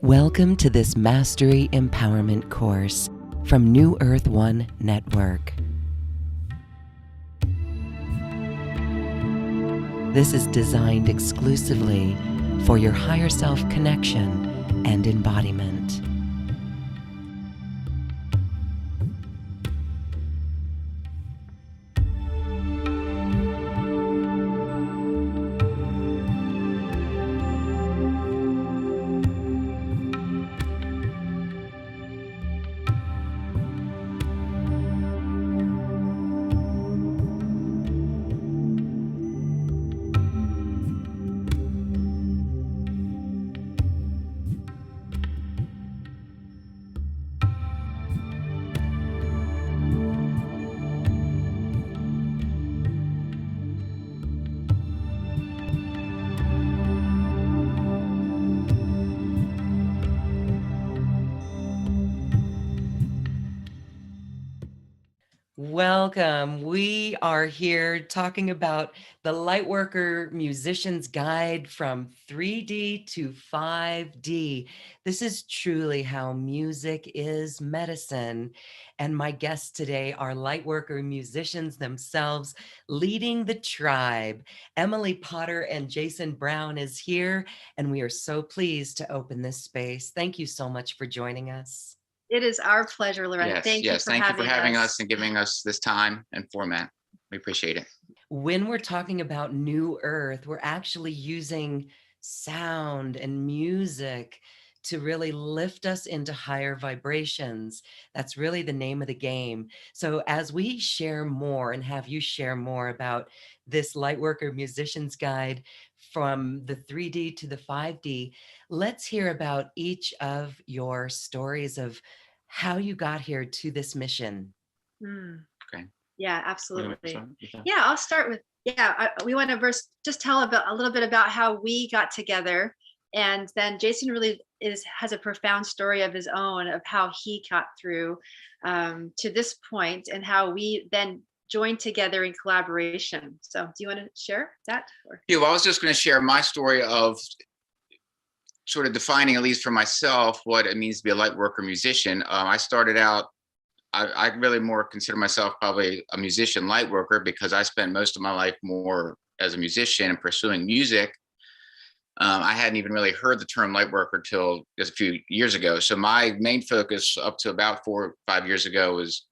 Welcome to this Mastery Empowerment course from New Earth One Network. This is designed exclusively for your higher self connection and embodiment. Welcome. We are here talking about the Lightworker Musicians Guide from 3D to 5D. This is truly how music is medicine. And my guests today are Lightworker musicians themselves, leading the tribe. Emily Potter and Jason Brown is here, and we are so pleased to open this space. Thank you so much for joining us. It is our pleasure, Loretta. Thank you for having us and giving us this time and format. We appreciate it. When we're talking about New Earth, we're actually using sound and music to really lift us into higher vibrations. That's really the name of the game. So as we share more and have you share more about this Lightworker Musicians Guide from the 3D to the 5D, let's hear about each of your stories of how you got here to this mission. Okay. Yeah, absolutely. Yeah, I'll start with, we want to first just tell a little bit about how we got together. And then Jason really has a profound story of his own of how he got through to this point and how we then joined together in collaboration. So do you want to share that? Yeah, well, I was just going to share my story of sort of defining, at least for myself, what it means to be a lightworker musician. I started out, I really more consider myself probably a musician lightworker because I spent most of my life more as a musician and pursuing music. I hadn't even really heard the term lightworker till just a few years ago. So my main focus up to about 4 or 5 years ago was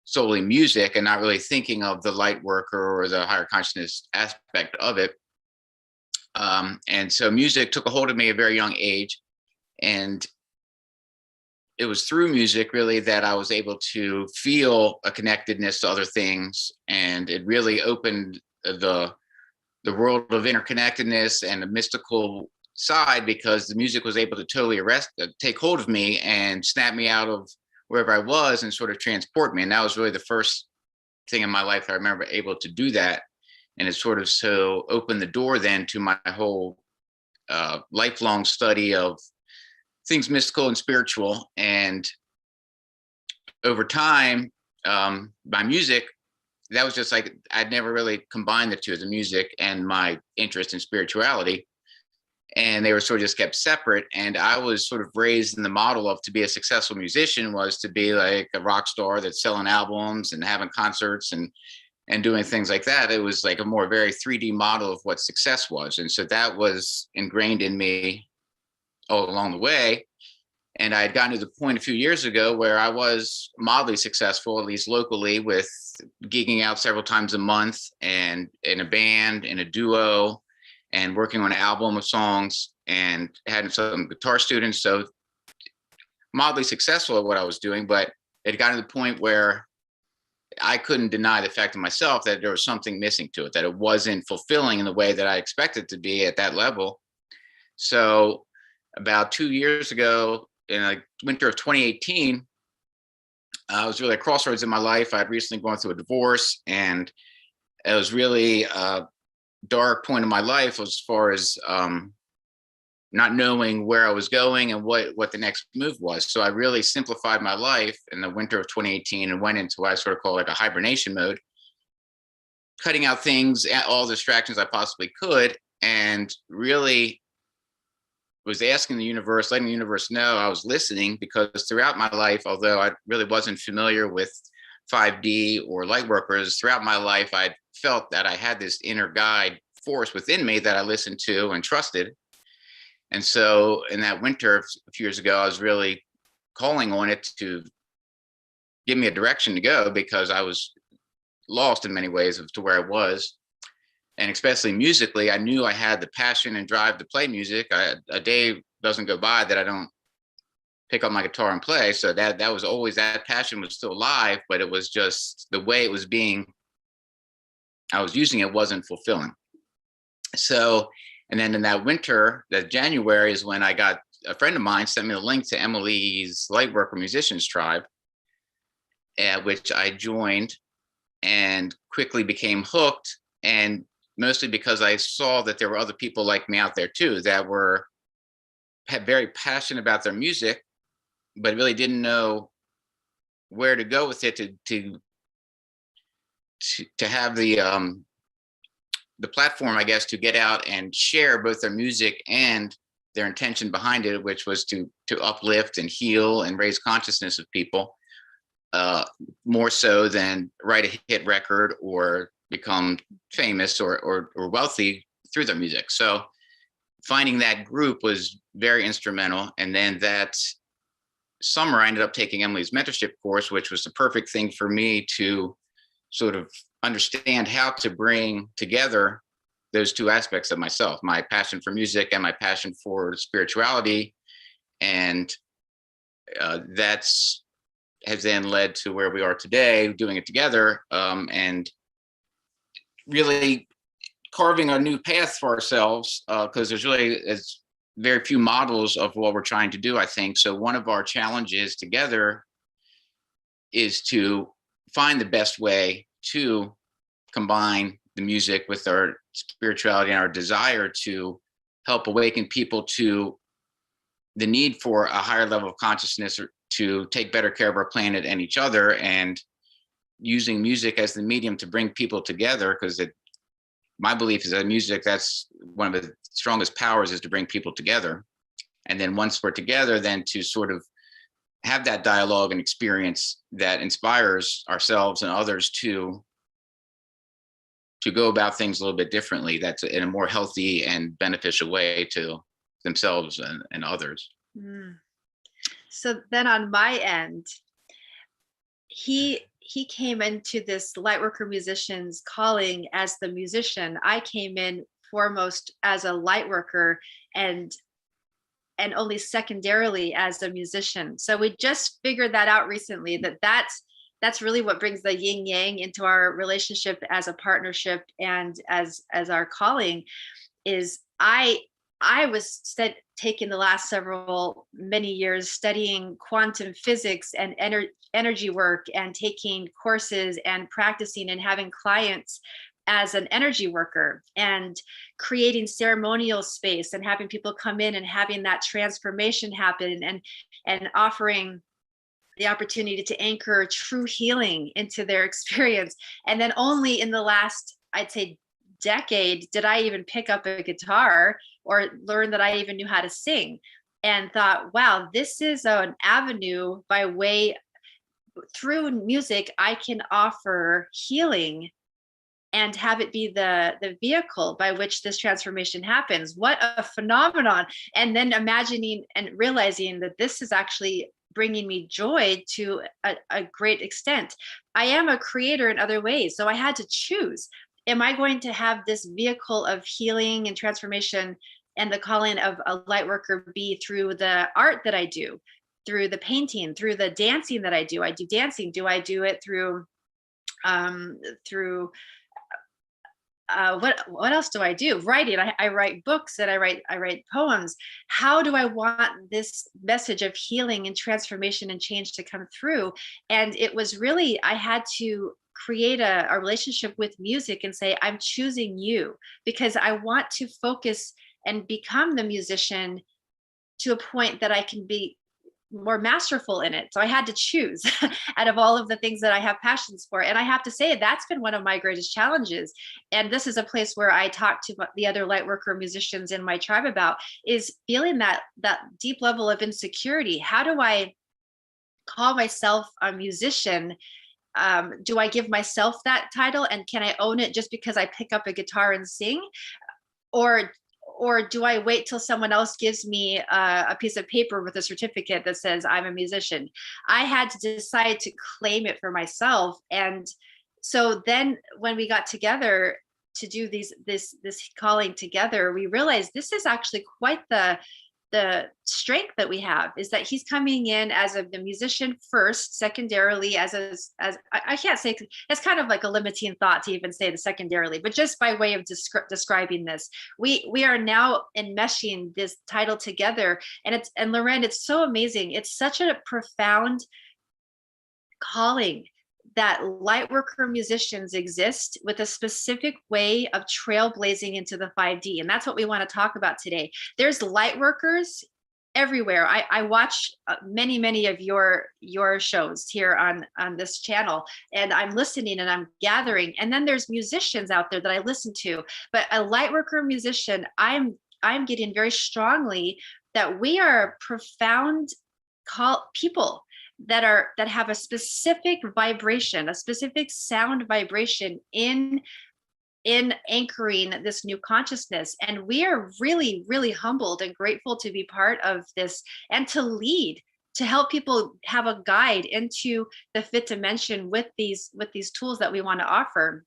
solely music and not really thinking of the lightworker or the higher consciousness aspect of it. And so music took a hold of me at a very young age. And it was through music really that I was able to feel a connectedness to other things. And it really opened the world of interconnectedness and the mystical side because the music was able to totally take hold of me and snap me out of wherever I was and sort of transport me. And that was really the first thing in my life that I remember able to do that. And it sort of so opened the door then to my whole lifelong study of things mystical and spiritual. And over time, my music, that was just like, I'd never really combined the two, the music and my interest in spirituality. And they were sort of just kept separate. And I was sort of raised in the model of to be a successful musician was to be like a rock star that's selling albums and having concerts and doing things like that. It was like a more very 3D model of what success was. And so that was ingrained in me all along the way. And I had gotten to the point a few years ago where I was mildly successful, at least locally, with gigging out several times a month and in a band, in a duo, and working on an album of songs and had some guitar students. So mildly successful at what I was doing, but it got to the point where I couldn't deny the fact to myself that there was something missing to it, that it wasn't fulfilling in the way that I expected it to be at that level. So about 2 years ago, in the winter of 2018, I was really at crossroads in my life. I'd recently gone through a divorce, and it was really a dark point in my life as far as not knowing where I was going and what the next move was. So I really simplified my life in the winter of 2018 and went into what I sort of call like a hibernation mode, cutting out things, all distractions I possibly could, and really was asking the universe, letting the universe know I was listening, because throughout my life, although I really wasn't familiar with 5D or lightworkers, throughout my life, I felt that I had this inner guide force within me that I listened to and trusted. And so in that winter a few years ago, I was really calling on it to give me a direction to go, because I was lost in many ways as to where I was. And especially musically, I knew I had the passion and drive to play music. A day doesn't go by that I don't pick up my guitar and play. So that was always, that passion was still alive, but it was just the way it was I was using it wasn't fulfilling. So, and then in that winter, that January, is when I got a friend of mine sent me the link to Emily's Lightworker Musicians tribe, which I joined and quickly became hooked. And mostly because I saw that there were other people like me out there too, that had very passionate about their music, but really didn't know where to go with it to have the platform, I guess, to get out and share both their music and their intention behind it, which was to uplift and heal and raise consciousness of people, more so than write a hit record or become famous or wealthy through their music. So finding that group was very instrumental. And then that summer, I ended up taking Emily's mentorship course, which was the perfect thing for me to sort of understand how to bring together those two aspects of myself, my passion for music and my passion for spirituality. And that's has then led to where we are today, doing it together, and really carving a new path for ourselves, because there's very few models of what we're trying to do, I think. So one of our challenges together is to find the best way to combine the music with our spirituality and our desire to help awaken people to the need for a higher level of consciousness, or to take better care of our planet and each other, and using music as the medium to bring people together. Because my belief is that music, that's one of the strongest powers, is to bring people together. And then once we're together, then to sort of have that dialogue and experience that inspires ourselves and others to go about things a little bit differently, that's in a more healthy and beneficial way to themselves and others. So then on my end, he came into this Lightworker Musicians calling as the musician. I came in foremost as a lightworker and only secondarily as a musician. So we just figured that out recently, that's really what brings the yin yang into our relationship as a partnership and as our calling. Is I was taking the last many years studying quantum physics and energy work, and taking courses and practicing and having clients as an energy worker, and creating ceremonial space and having people come in and having that transformation happen, and offering the opportunity to anchor true healing into their experience. And then only in the last, I'd say, decade did I even pick up a guitar or learn that I even knew how to sing, and thought, wow, this is an avenue through music I can offer healing and have it be the vehicle by which this transformation happens. What a phenomenon. And then imagining and realizing that this is actually bringing me joy to a great extent. I am a creator in other ways, so I had to choose. Am I going to have this vehicle of healing and transformation and the calling of a lightworker be through the art that I do, through the painting, through the dancing that I do? I do dancing. Do I do it through what else do I do? Writing. I write books and I write poems. How do I want this message of healing and transformation and change to come through? And it was really, I had to create a relationship with music and say, I'm choosing you, because I want to focus and become the musician to a point that I can be more masterful in it. So I had to choose out of all of the things that I have passions for. And I have to say, that's been one of my greatest challenges. And this is a place where I talk to the other lightworker musicians in my tribe about, is feeling that deep level of insecurity. How do I call myself a musician? Do I give myself that title, and can I own it just because I pick up a guitar and sing? Or do I wait till someone else gives me a piece of paper with a certificate that says I'm a musician? I had to decide to claim it for myself. And so then when we got together to do this calling together, we realized this is actually quite the strength that we have, is that he's coming in as the musician first, secondarily as I can't say, it's kind of like a limiting thought to even say the secondarily, but just by way of describing this, we are now enmeshing this title together. And Loren, it's so amazing. It's such a profound calling that Lightworker musicians exist with a specific way of trailblazing into the 5D. And that's what we want to talk about today. There's Lightworkers everywhere. I watch many of your shows here on this channel, and I'm listening and I'm gathering. And then there's musicians out there that I listen to. But a Lightworker musician, I'm getting very strongly that we are profound people that have a specific vibration, a specific sound vibration in anchoring this new consciousness. And we are really, really humbled and grateful to be part of this and to lead, to help people have a guide into the fifth dimension with these tools that we want to offer.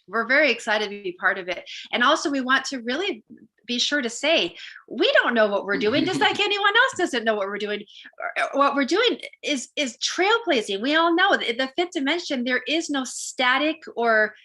We're very excited to be part of it. And also we want to really be sure to say, we don't know what we're doing, just like anyone else doesn't know what we're doing. What we're doing is trailblazing. We all know the fifth dimension, there is no static or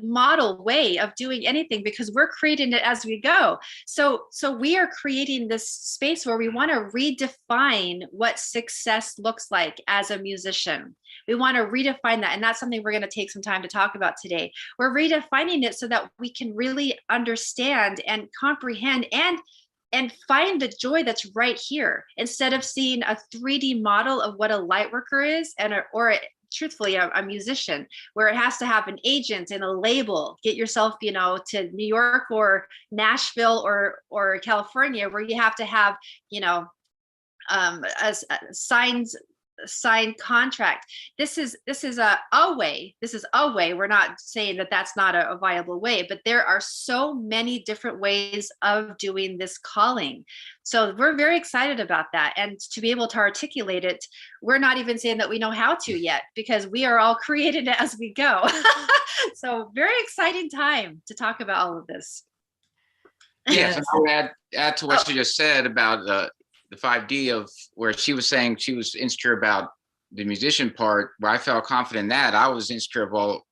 model way of doing anything, because we're creating it as we go. So we are creating this space where we want to redefine what success looks like as a musician. We want to redefine that. And that's something we're going to take some time to talk about today. We're redefining it so that we can really understand and comprehend and find the joy that's right here, instead of seeing a 3D model of what a lightworker is truthfully a musician, where it has to have an agent and a label. Get yourself, to New York or Nashville or California, where you have to have, a signed contract. This is a way. This is a way. We're not saying that that's not a viable way, but there are so many different ways of doing this calling. So we're very excited about that. And to be able to articulate it, we're not even saying that we know how to yet, because we are all creating it as we go. So very exciting time to talk about all of this. Yes, I would add to what you just said about the 5D, of where she was saying she was insecure about the musician part, where I felt confident in that. I was insecure of, well,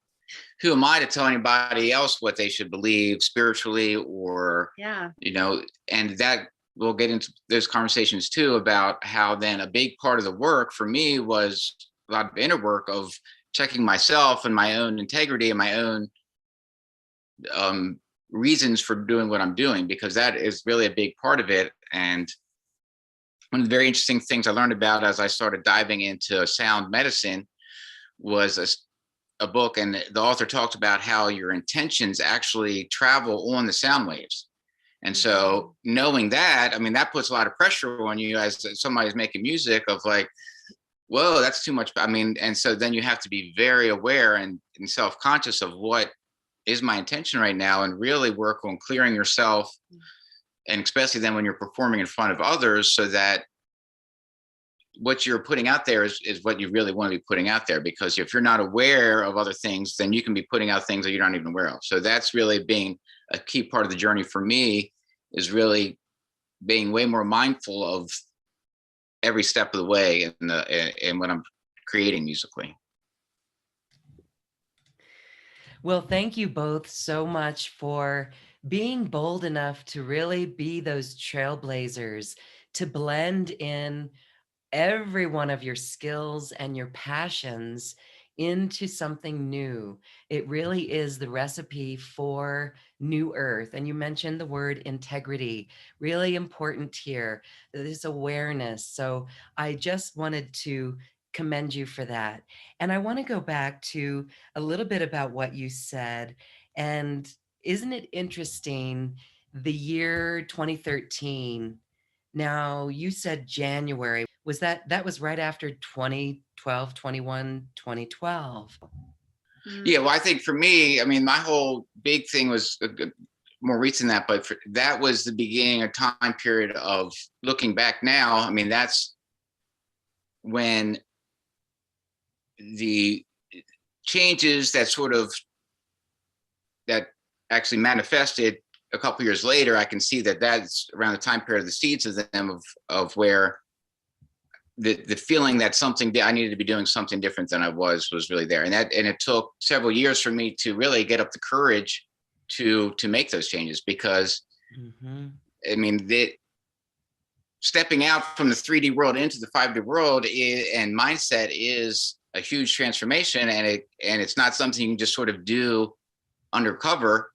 who am I to tell anybody else what they should believe spiritually, or, and that we'll get into those conversations too, about how then a big part of the work for me was a lot of inner work of checking myself and my own integrity and my own reasons for doing what I'm doing, because that is really a big part of it. And one of the very interesting things I learned about as I started diving into sound medicine was a book, and the author talked about how your intentions actually travel on the sound waves. And so knowing that, I mean, that puts a lot of pressure on you as somebody's making music, of like, whoa, that's too much. I mean, and so then you have to be very aware and self-conscious of what is my intention right now, and really work on clearing yourself. And especially then when you're performing in front of others, so that what you're putting out there is what you really want to be putting out there. Because if you're not aware of other things, then you can be putting out things that you're not even aware of. So that's really being a key part of the journey for me, is really being way more mindful of every step of the way and when I'm creating musically. Well, thank you both so much for being bold enough to really be those trailblazers, to blend in every one of your skills and your passions into something new. It really is the recipe for new earth. And you mentioned the word integrity, really important here, this awareness. So I just wanted to commend you for that. And I want to go back to a little bit about what you said. And isn't it interesting, the year 2013? Now, you said January. Was that was right after 2012, 21, 2012? Yeah, well, I think for me, I mean, my whole big thing was more recent than that, but that was the beginning, a time period of looking back now. I mean, that's when the changes that actually manifested a couple years later, I can see that that's around the time period of the seeds of them of where the feeling that I needed to be doing something different than I was really there. And it took several years for me to really get up the courage to make those changes, because I mean, stepping out from the 3D world into the 5D world and mindset is a huge transformation, and it's not something you can just sort of do undercover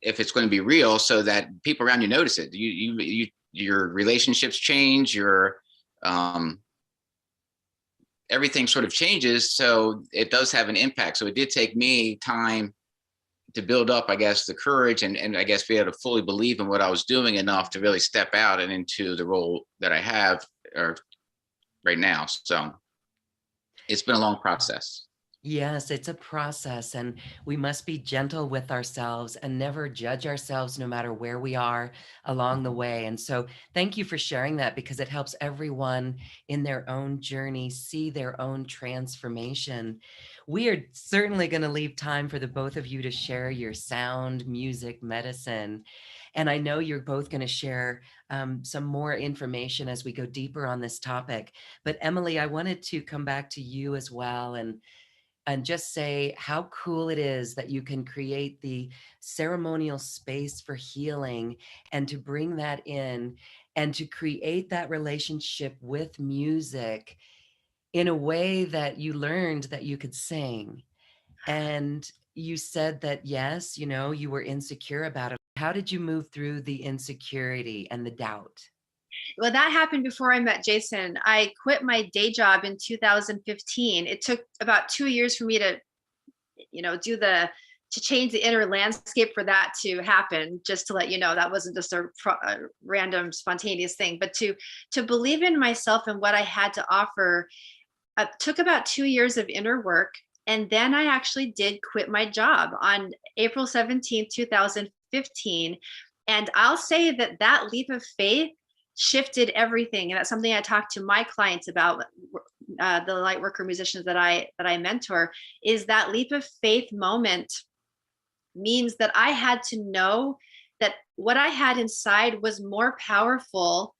if it's going to be real, so that people around you notice it. Your relationships change, your everything sort of changes, so it does have an impact. So it did take me time to build up, I guess, the courage and I guess be able to fully believe in what I was doing enough to really step out and into the role that I have right now. So it's been a long process. Yes, it's a process, and we must be gentle with ourselves and never judge ourselves, no matter where we are along the way. And so thank you for sharing that, because it helps everyone in their own journey see their own transformation. We are certainly going to leave time for the both of you to share your sound, music, medicine. And I know you're both going to share some more information as we go deeper on this topic. But Emily, I wanted to come back to you as well, and just say how cool it is that you can create the ceremonial space for healing, and to bring that in and to create that relationship with music in a way that you learned that you could sing. And you said that, yes, you were insecure about it. How did you move through the insecurity and the doubt? Well, that happened before I met Jason. I quit my day job in 2015. It took about 2 years for me to, to change the inner landscape for that to happen. Just to let you know, that wasn't just a random spontaneous thing, but to believe in myself and what I had to offer. Took about 2 years of inner work. And then I actually did quit my job on April 17th, 2015. And I'll say that leap of faith shifted everything. And that's something I talk to my clients about, the Lightworker musicians that I mentor, is that leap of faith moment means that I had to know that what I had inside was more powerful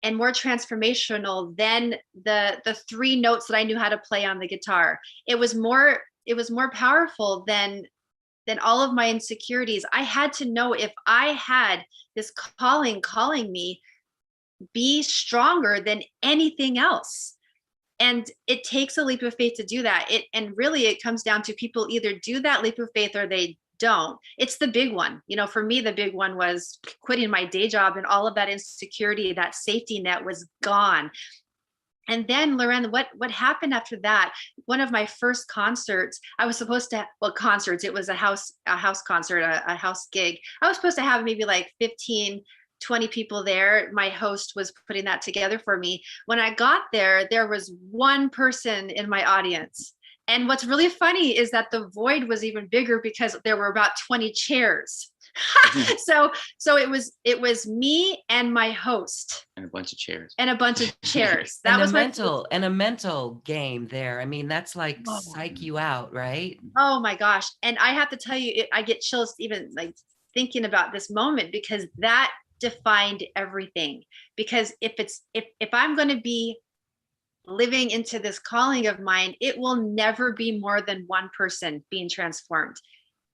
and more transformational than the 3 notes that I knew how to play on the guitar. It was more powerful than all of my insecurities. I had to know, if I had this calling me, be stronger than anything else. And it takes a leap of faith to do that. And really it comes down to people either do that leap of faith or they don't. It's the big one. For me, the big one was quitting my day job, and all of that insecurity, that safety net was gone. And then, Loren, what happened after that? One of my first concerts, I was supposed to, concerts, it was a house concert, a house gig. I was supposed to have maybe like 15, 20 people there. My host was putting that together for me. When I got there, there was one person in my audience. And what's really funny is that the void was even bigger, because there were about 20 chairs. So it was me and my host and a bunch of chairs. That was a mental game there. I mean, that's like psych you out, right? Oh my gosh. And I have to tell you, I get chills even like thinking about this moment, because that defined everything. Because if I'm going to be living into this calling of mine, it will never be more than one person being transformed,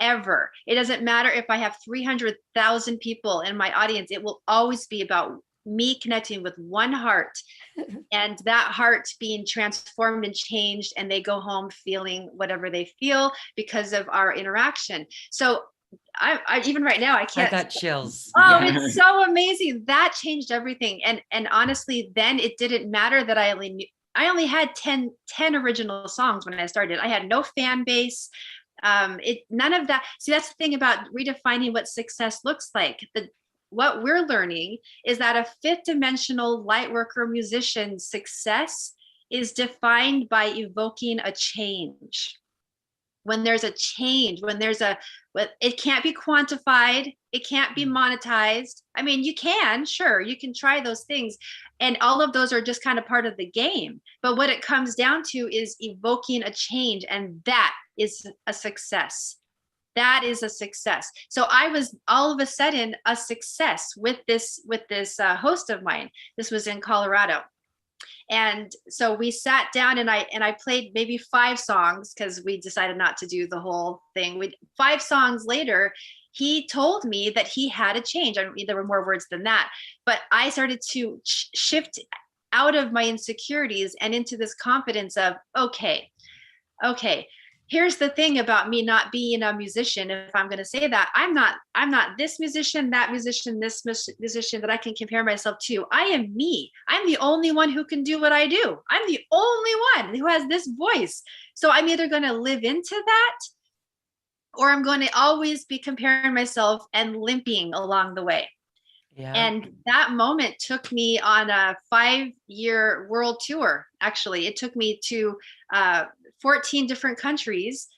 ever. It doesn't matter if I have 300,000 people in my audience. It will always be about me connecting with one heart, and that heart being transformed and changed, and they go home feeling whatever they feel because of our interaction. So I even right now, I can't. I got chills. Oh, Yeah. it's so amazing. That changed everything. And honestly, then it didn't matter that I only had 10 original songs when I started. I had no fan base. None of that. See, that's the thing about redefining what success looks like. What we're learning is that a fifth dimensional lightworker musician success is defined by evoking a change. When there's a change, it can't be quantified, it can't be monetized. I mean, you can try those things, and all of those are just kind of part of the game. But what it comes down to is evoking a change, and that is a success. That is a success. So I was all of a sudden a success with this host of mine. This was in Colorado. And so we sat down, and I played maybe 5 songs, because we decided not to do the whole thing. 5 songs later, he told me that he had a change. I mean, there were more words than that, but I started to shift out of my insecurities and into this confidence of, okay, here's the thing about me not being a musician. If I'm going to say that, I'm not this musician, that musician, this musician that I can compare myself to. I am me. I'm the only one who can do what I do. I'm the only one who has this voice. So I'm either going to live into that, or I'm going to always be comparing myself and limping along the way. Yeah. And that moment took me on a 5-year world tour. Actually, it took me to 14 different countries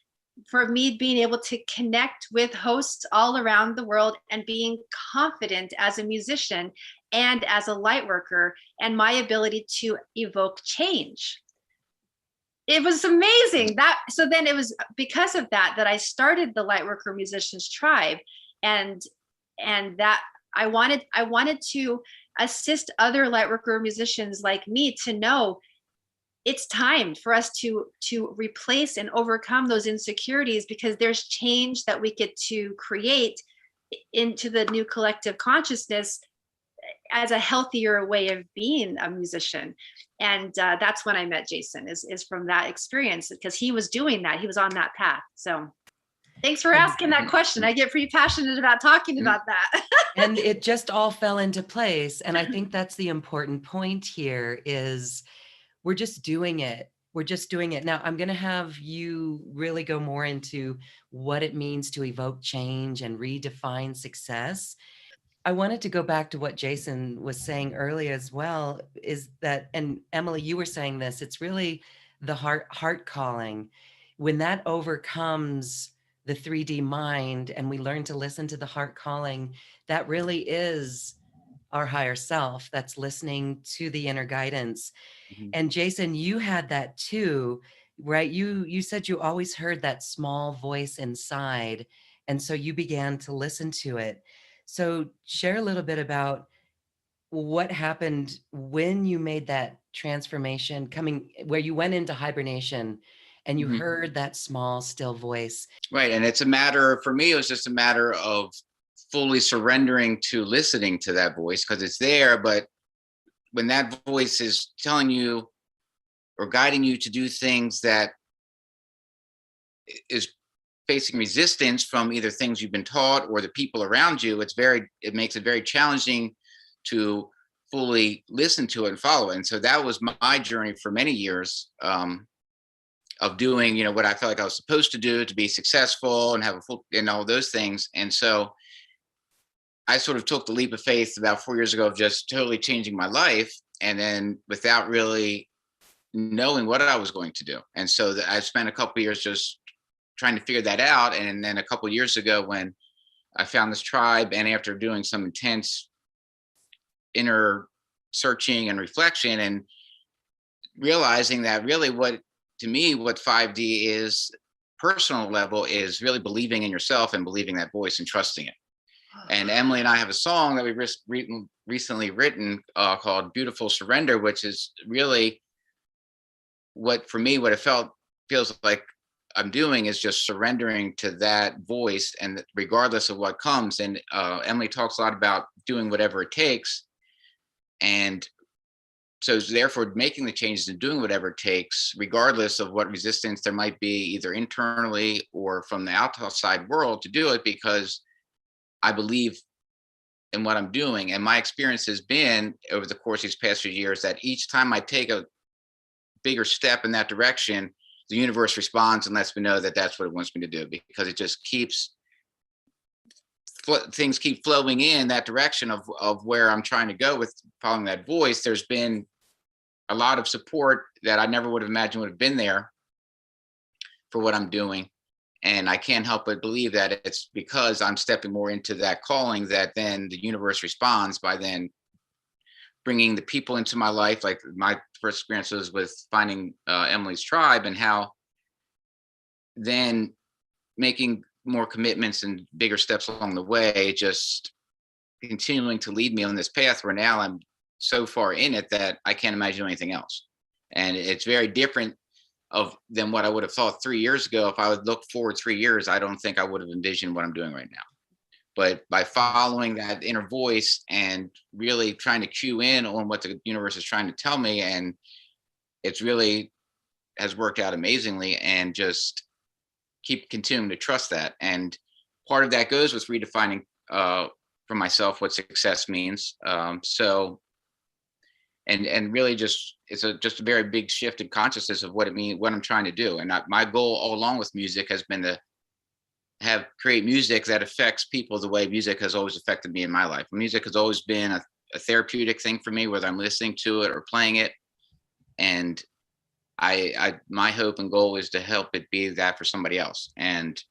for me being able to connect with hosts all around the world and being confident as a musician and as a light worker, and my ability to evoke change. It was amazing. So then it was because of that I started the Lightworker Musicians tribe, and that I wanted to assist other lightworker musicians like me to know it's time for us to replace and overcome those insecurities, because there's change that we get to create into the new collective consciousness as a healthier way of being a musician. And that's when I met Jason, is from that experience, because he was doing that. He was on that path. So thanks for asking that question. I get pretty passionate about talking about that. And it just all fell into place. And I think that's the important point here is we're just doing it. We're just doing it. Now, I'm going to have you really go more into what it means to evoke change and redefine success. I wanted to go back to what Jason was saying earlier as well, is that, and Emily, you were saying this, it's really the heart calling. When that overcomes the 3D mind and we learn to listen to the heart calling, that really is our higher self that's listening to the inner guidance. Mm-hmm. And Jason, you had that too, right? You said you always heard that small voice inside. And so you began to listen to it. So share a little bit about what happened when you made that transformation, where you went into hibernation and you heard that small, still voice. Right. And it's a matter, for me, it was just a matter of fully surrendering to listening to that voice, because it's there. But when that voice is telling you or guiding you to do things that is facing resistance from either things you've been taught or the people around you, it makes it very challenging to fully listen to it and follow it. And so that was my journey for many years, of doing, what I felt like I was supposed to do to be successful and have a full, and all those things. And so I sort of took the leap of faith about 4 years ago of just totally changing my life, and then without really knowing what I was going to do. And so I spent a couple of years just trying to figure that out. And then a couple of years ago, when I found this tribe, and after doing some intense inner searching and reflection, and realizing that really what 5D is, personal level, is really believing in yourself and believing that voice and trusting it. And Emily and I have a song that we've recently written called Beautiful Surrender, which is really what it feels like I'm doing, is just surrendering to that voice, and regardless of what comes. And Emily talks a lot about doing whatever it takes. And so therefore making the changes and doing whatever it takes, regardless of what resistance there might be either internally or from the outside world to do it, because I believe in what I'm doing. And my experience has been over the course of these past few years that each time I take a bigger step in that direction, the universe responds and lets me know that that's what it wants me to do, because it just keeps things keep flowing in that direction of where I'm trying to go with following that voice. There's been a lot of support that I never would have imagined would have been there for what I'm doing. And I can't help but believe that it's because I'm stepping more into that calling that then the universe responds by then bringing the people into my life. Like my first experiences with finding Emily's tribe, and how then making more commitments and bigger steps along the way, just continuing to lead me on this path where now I'm so far in it that I can't imagine anything else. And it's very different than what I would have thought 3 years ago. If I would look forward 3 years, I don't think I would have envisioned what I'm doing right now. But by following that inner voice and really trying to cue in on what the universe is trying to tell me, and it's really has worked out amazingly, and just keep continuing to trust that. And part of that goes with redefining for myself what success means. And really just it's just a very big shift in consciousness of what it means, what I'm trying to do. And my goal all along with music has been to create music that affects people the way music has always affected me in my life. Music has always been a therapeutic thing for me, whether I'm listening to it or playing it. And my hope and goal is to help it be that for somebody else. And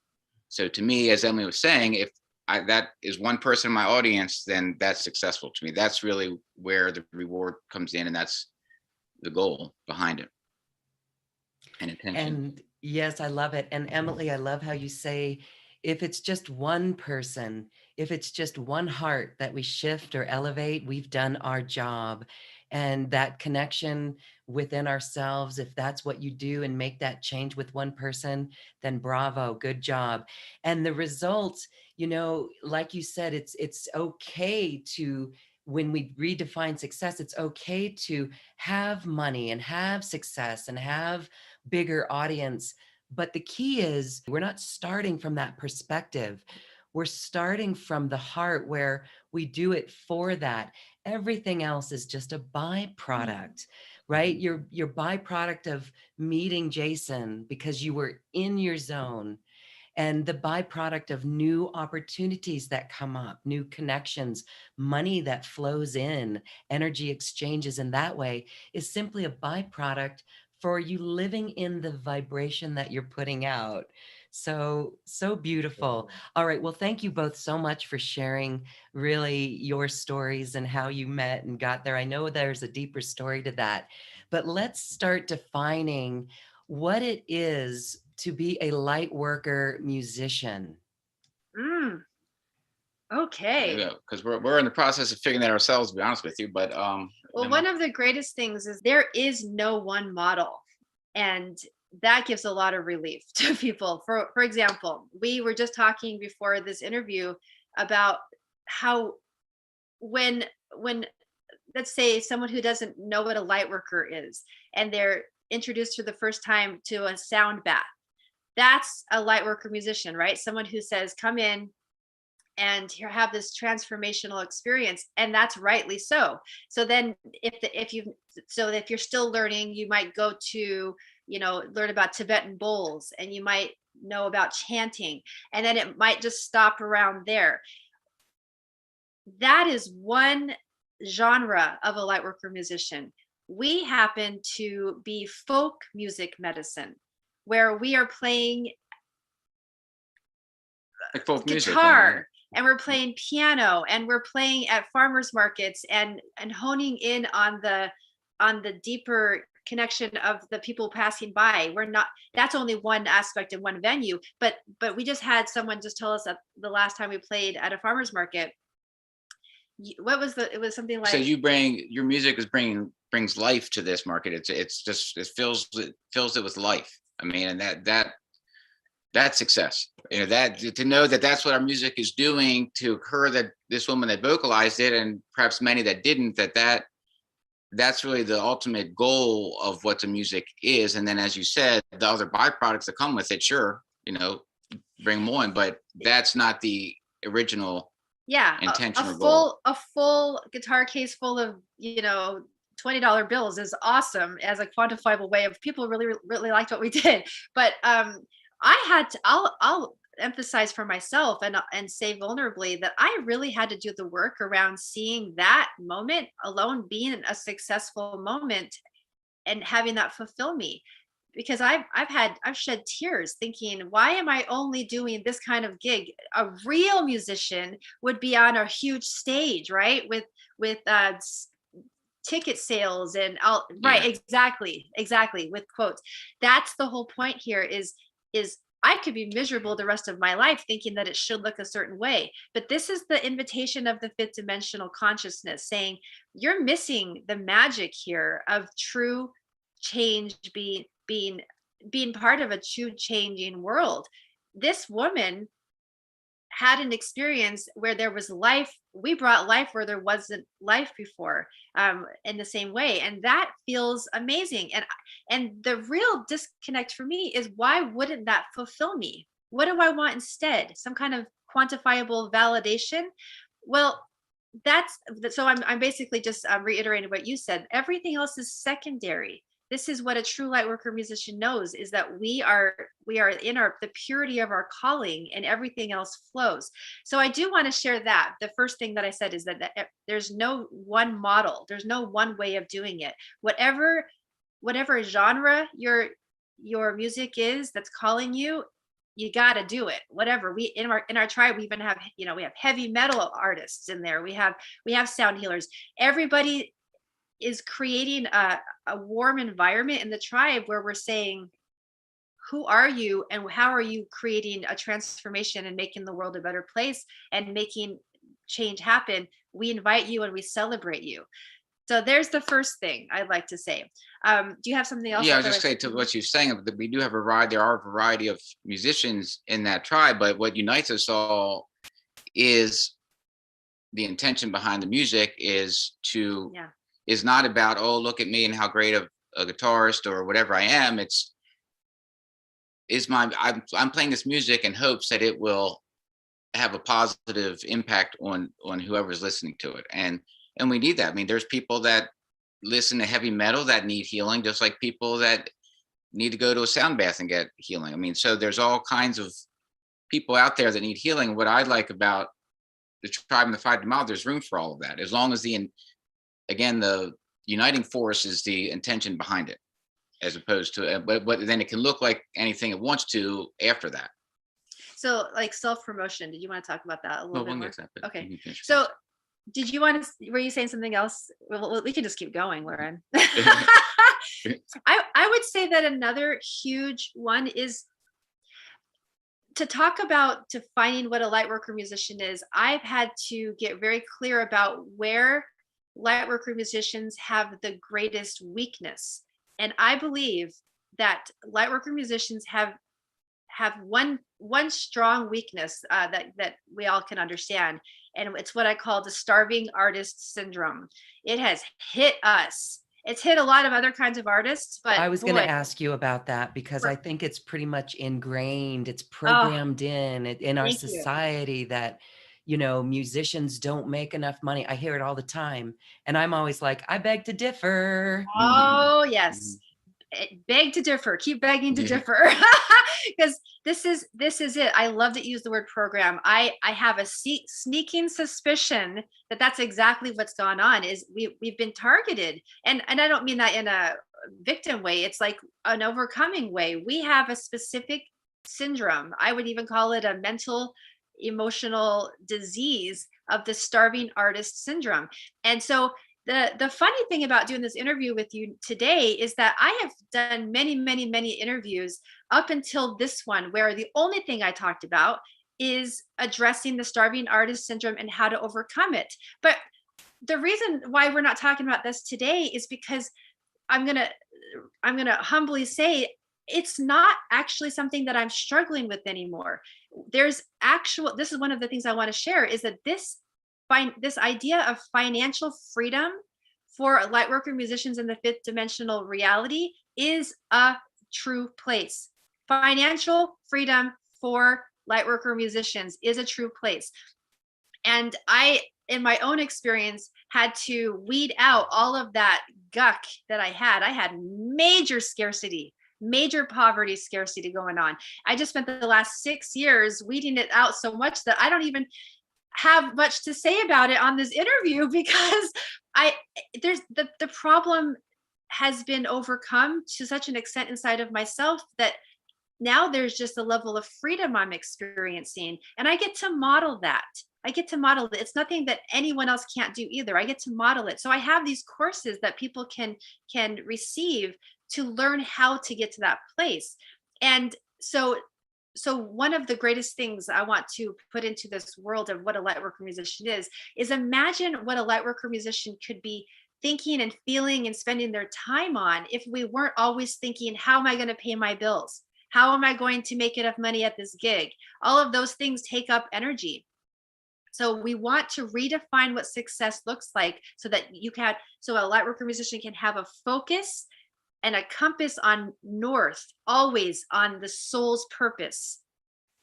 so to me, as Emily was saying, if that is one person in my audience, then that's successful to me. That's really where the reward comes in, and that's the goal behind it and intention. And yes, I love it. And Emily, I love how you say, if it's just one person, if it's just one heart that we shift or elevate, we've done our job. And that connection within ourselves, if that's what you do and make that change with one person, then bravo, good job. And the results, like you said, it's okay to, when we redefine success, it's okay to have money and have success and have bigger audience. But the key is we're not starting from that perspective. We're starting from the heart where we do it for that. Everything else is just a byproduct, right? Your byproduct of meeting Jason because you were in your zone, and the byproduct of new opportunities that come up, new connections, money that flows in, energy exchanges in that way is simply a byproduct for you living in the vibration that you're putting out. So beautiful. All right. Well, thank you both so much for sharing really your stories and how you met and got there. I know there's a deeper story to that, but let's start defining what it is to be a lightworker musician. Okay. Yeah, because we're in the process of figuring that ourselves, to be honest with you. But well, one of the greatest things is there is no one model, and that gives a lot of relief to people. For example, we were just talking before this interview about how when let's say someone who doesn't know what a lightworker is and they're introduced for the first time to a sound bath, that's a lightworker musician, right? Someone who says, come in and have this transformational experience, and that's rightly so. So then if you're still learning, you might go to learn about Tibetan bowls, and you might know about chanting, and then it might just stop around there. That is one genre of a lightworker musician. We happen to be folk music medicine, where we are playing like folk guitar music, and we're playing piano, and we're playing at farmers markets and honing in on the deeper connection of the people passing by. We're not, that's only one aspect in one venue, but we just had someone just tell us that the last time we played at a farmers market, it was something like, so your music brings life to this market. It fills it with life. I mean, and that's success. That to know that that's what our music is doing to her, that this woman that vocalized it, and perhaps many that didn't, that that's really the ultimate goal of what the music is. And then, as you said, the other byproducts that come with it, sure, bring them on, but that's not the original intention or goal. A full guitar case full of $20 bills is awesome as a quantifiable way of people really liked what we did. But I'll emphasize for myself and say vulnerably that I really had to do the work around seeing that moment alone being a successful moment and having that fulfill me. Because I've shed tears thinking, why am I only doing this kind of gig? A real musician would be on a huge stage, right? With ticket sales and right, exactly, with quotes. That's the whole point here is I could be miserable the rest of my life thinking that it should look a certain way. But this is the invitation of the fifth dimensional consciousness saying, you're missing the magic here of true change being part of a true changing world. This woman had an experience where there was life. We brought life where there wasn't life before, in the same way. And that feels amazing. And the real disconnect for me is, why wouldn't that fulfill me? What do I want instead? Some kind of quantifiable validation? Well, so I'm basically just reiterating what you said. Everything else is secondary. This is what a true lightworker musician knows, is that we are in the purity of our calling, and everything else flows. So I do want to share that. The first thing that I said is that there's no one model. There's no one way of doing it. Whatever genre your music is that's calling you, you got to do it. Whatever. We in our tribe, we even have, we have heavy metal artists in there. We have sound healers. Everybody is creating a warm environment in the tribe where we're saying, who are you and how are you creating a transformation and making the world a better place and making change happen? We invite you and we celebrate you. So there's the first thing I'd like to say. Do you have something else? Yeah, I was just saying to what you're saying, that we do have there are a variety of musicians in that tribe, but what unites us all is the intention behind the music is not about, oh, look at me and how great a guitarist or whatever I am. I'm playing this music in hopes that it will have a positive impact on whoever's listening to it. And we need that. I mean, there's people that listen to heavy metal that need healing, just like people that need to go to a sound bath and get healing. I mean, so there's all kinds of people out there that need healing. What I like about the tribe and the 5D model, there's room for all of that, as long as the uniting force is the intention behind it, as opposed to, but then it can look like anything it wants to after that. So, like self-promotion, did you want to talk about that a little bit more? Okay. So did you want to, were you saying something else? Well, we can just keep going, Lauren. I would say that another huge one is to talk about defining what a lightworker musician is. I've had to get very clear about where lightworker musicians have the greatest weakness. And I believe that lightworker musicians have one strong weakness that we all can understand. And it's what I call the starving artist syndrome. It has hit us. It's hit a lot of other kinds of artists, but I was going to ask you about that, because I think it's pretty much ingrained. It's programmed in our society that, musicians don't make enough money. I hear it all the time. And I'm always like, I beg to differ. Oh, yes. Beg to differ. Keep begging to differ. Because this is it. I love that you use the word program. I have a sneaking suspicion that that's exactly what's gone on. Is we've been targeted, and I don't mean that in a victim way. It's like an overcoming way. We have a specific syndrome. I would even call it a mental emotional disease of the starving artist syndrome. And so the funny thing about doing this interview with you today is that I have done many, many, many interviews up until this one, where the only thing I talked about is addressing the starving artist syndrome and how to overcome it. But the reason why we're not talking about this today is because I'm gonna humbly say it's not actually something that I'm struggling with anymore. This is one of the things I want to share, is that this idea of financial freedom for lightworker musicians in the fifth dimensional reality is a true place. Financial freedom for lightworker musicians is a true place. And I, in my own experience, had to weed out all of that guck that I had. I had major scarcity, major poverty scarcity going on. I just spent the last 6 years weeding it out so much that I don't even have much to say about it on this interview, because there's the problem has been overcome to such an extent inside of myself that now there's just a level of freedom I'm experiencing, and I get to model that. I get to model it. It's nothing that anyone else can't do either. I get to model it. So I have these courses that people can receive to learn how to get to that place. And so one of the greatest things I want to put into this world of what a lightworker musician is imagine what a lightworker musician could be thinking and feeling and spending their time on if we weren't always thinking, how am I going to pay my bills? How am I going to make enough money at this gig? All of those things take up energy. So we want to redefine what success looks like so that so a lightworker musician can have a focus and a compass on north, always on the soul's purpose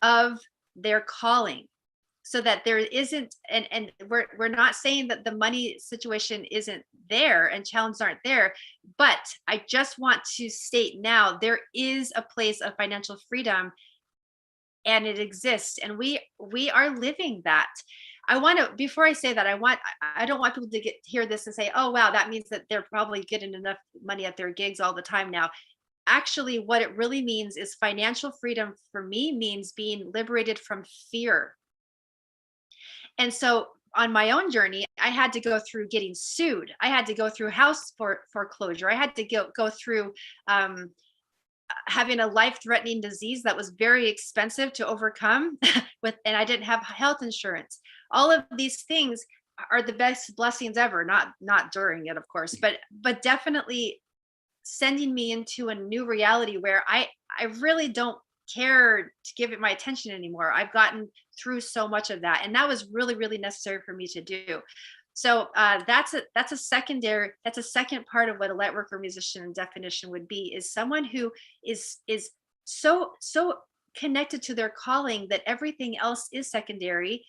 of their calling, so that there isn't, and we're not saying that the money situation isn't there and challenges aren't there, but I just want to state now, there is a place of financial freedom, and it exists, and we are living that. Before I say that, I don't want people to hear this and say, oh wow, that means that they're probably getting enough money at their gigs all the time now. Actually, what it really means is financial freedom for me means being liberated from fear. And so on my own journey, I had to go through getting sued. I had to go through house foreclosure. I had to go through having a life-threatening disease that was very expensive to overcome and I didn't have health insurance. All of these things are the best blessings ever, not during it, of course, but definitely sending me into a new reality where I really don't care to give it my attention anymore. I've gotten through so much of that, and that was really, really necessary for me to do. So that's a second part of what a lightworker musician definition would be, is someone who is so connected to their calling that everything else is secondary,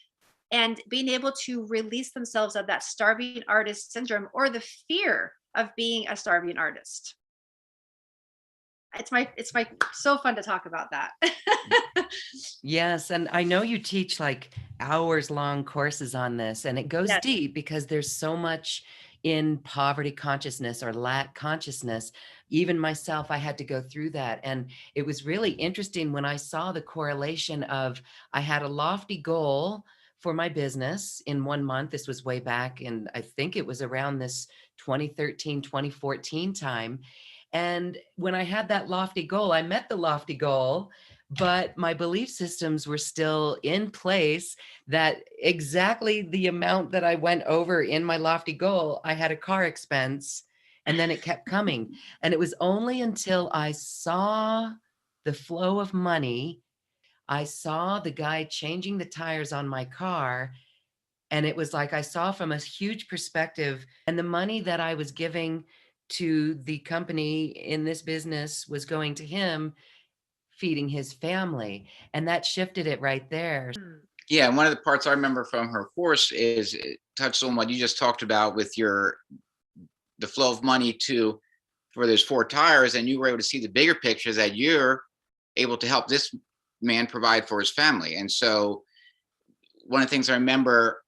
and being able to release themselves of that starving artist syndrome or the fear of being a starving artist. It's so fun to talk about that. Yes, and I know you teach like hours-long courses on this, and it goes deep because there's so much in poverty consciousness or lack consciousness. Even myself, I had to go through that. And it was really interesting when I saw the correlation of, I had a lofty goal for my business in 1 month. This was way back, and I think it was around this 2013, 2014 time. And when I had that lofty goal, I met the lofty goal, but my belief systems were still in place, that exactly the amount that I went over in my lofty goal, I had a car expense, and then it kept coming. And it was only until I saw the flow of money, I saw the guy changing the tires on my car, and it was like I saw from a huge perspective, and the money that I was giving to the company in this business was going to him, feeding his family. And that shifted it right there. Yeah, and one of the parts I remember from her course is it touched on what you just talked about with the flow of money for those 4 tires, and you were able to see the bigger picture that you're able to help this man provide for his family. And so one of the things I remember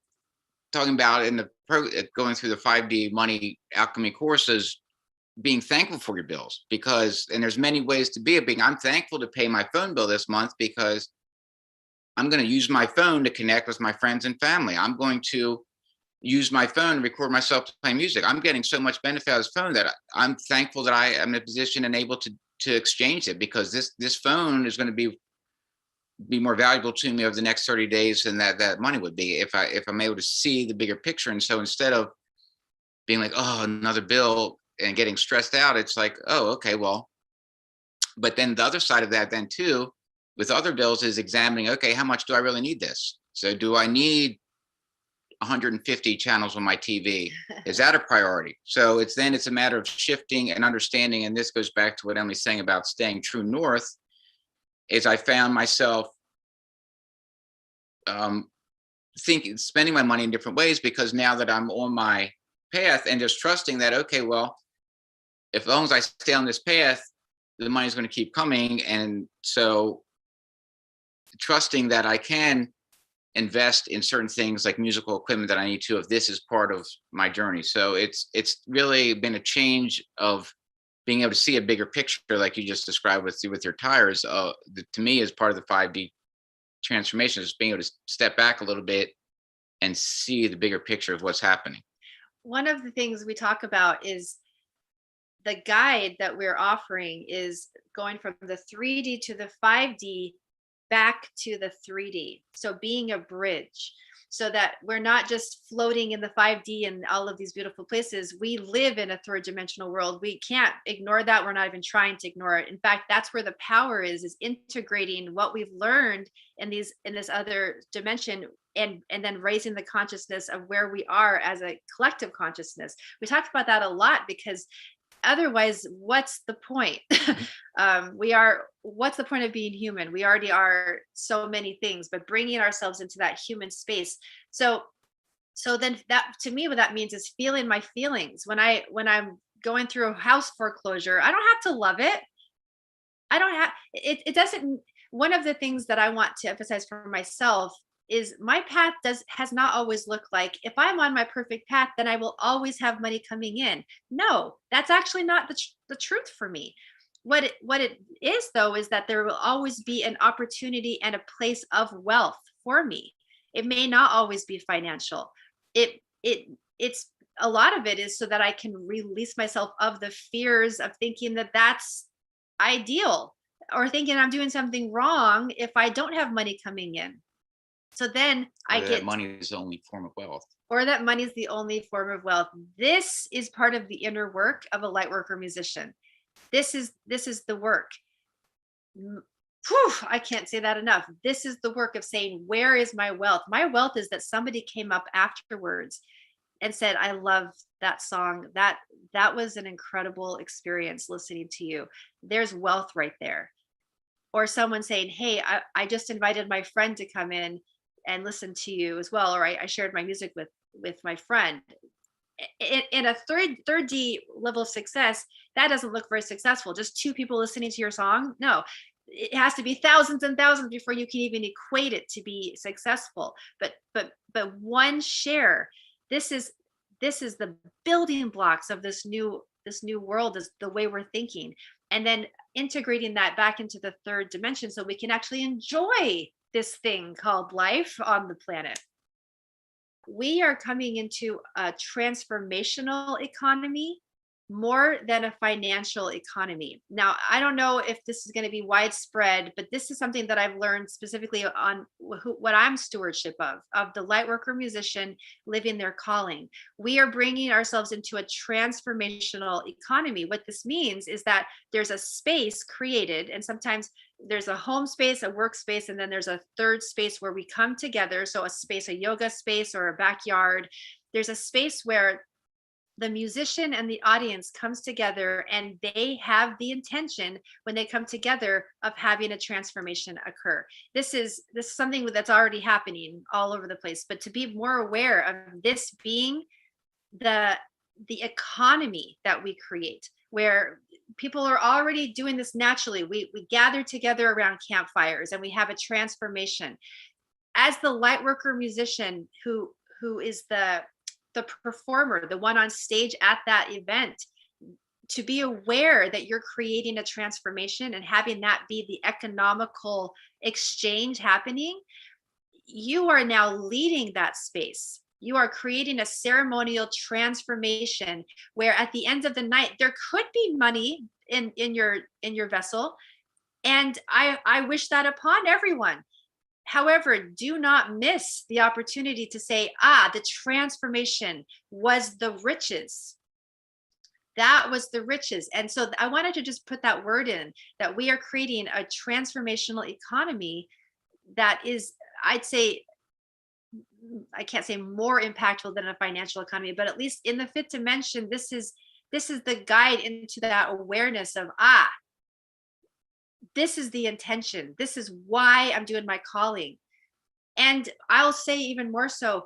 talking about going through the 5D money alchemy courses, being thankful for your bills, and there's many ways to be I'm thankful to pay my phone bill this month because I'm going to use my phone to connect with my friends and family. I'm going to use my phone to record myself playing music. I'm getting so much benefit out of this phone that I'm thankful that I am in a position and able to exchange it, because this phone is going to be more valuable to me over the next 30 days than that money would be if I'm able to see the bigger picture. And so instead of being like, oh, another bill, and getting stressed out, it's like, oh, okay, well, but then the other side of that then too, with other bills, is examining, okay, how much do I really need this? So do I need 150 channels on my TV. Is that a priority? So it's a matter of shifting and understanding. And this goes back to what Emily's saying about staying true north, is I found myself spending my money in different ways, because now that I'm on my path and just trusting that, okay, well, if as long as I stay on this path, the money's going to keep coming. And so trusting that I can invest in certain things like musical equipment that I need to, if this is part of my journey. So it's really been a change of being able to see a bigger picture, like you just described with your tires. To me, is part of the 5D transformation, is being able to step back a little bit and see the bigger picture of what's happening. One of the things we talk about is the guide that we're offering is going from the 3D to the 5D back to the 3D. So being a bridge, so that we're not just floating in the 5D and all of these beautiful places. We live in a third dimensional world. We can't ignore that. We're not even trying to ignore it. In fact, that's where the power is integrating what we've learned in this other dimension, and then raising the consciousness of where we are as a collective consciousness. We talked about that a lot, because otherwise, what's the point? What's the point of being human? We already are so many things, but bringing ourselves into that human space. So then that, to me, what that means is feeling my feelings. When I'm going through a house foreclosure, I don't have to love it. I don't have, it doesn't, one of the things that I want to emphasize for myself is my path has not always looked like, if I'm on my perfect path, then I will always have money coming in. No, that's actually not the truth for me. What it is, though, is that there will always be an opportunity and a place of wealth for me. It may not always be financial. It's a lot of it is so that I can release myself of the fears of thinking that that's ideal, or thinking I'm doing something wrong if I don't have money coming in. So then money is the only form of wealth. Or that money is the only form of wealth. This is part of the inner work of a lightworker musician. This is the work. Whew, I can't say that enough. This is the work of saying, where is my wealth? My wealth is that somebody came up afterwards and said, I love that song. That was an incredible experience listening to you. There's wealth right there. Or someone saying, hey, I just invited my friend to come in and listen to you as well. Or I shared my music with my friend. In a third D level of success, that doesn't look very successful. Just two people listening to your song. No, it has to be thousands and thousands before you can even equate it to be successful. But one share. This is the building blocks of this new world, is the way we're thinking, and then integrating that back into the third dimension, so we can actually enjoy this thing called life on the planet. We are coming into a transformational economy more than a financial economy. Now, I don't know if this is going to be widespread, but this is something that I've learned specifically on what I'm stewardship of the lightworker musician living their calling. We are bringing ourselves into a transformational economy. What this means is that there's a space created, and sometimes there's a home space, a workspace, and then there's a third space where we come together. So a yoga space or a backyard. There's a space where the musician and the audience comes together, and they have the intention when they come together of having a transformation occur. This is something that's already happening all over the place, but to be more aware of this being the economy that we create, where people are already doing this naturally. We gather together around campfires and we have a transformation. As the lightworker musician who is the performer, the one on stage at that event, to be aware that you're creating a transformation and having that be the economical exchange happening, you are now leading that space. You are creating a ceremonial transformation where at the end of the night, there could be money in your vessel. And I wish that upon everyone. However, do not miss the opportunity to say, the transformation was the riches. That was the riches. And so I wanted to just put that word in, that we are creating a transformational economy that is, I'd say, I can't say more impactful than a financial economy, but at least in the fifth dimension, this is the guide into that awareness of, this is the intention. This is why I'm doing my calling. And I'll say even more so,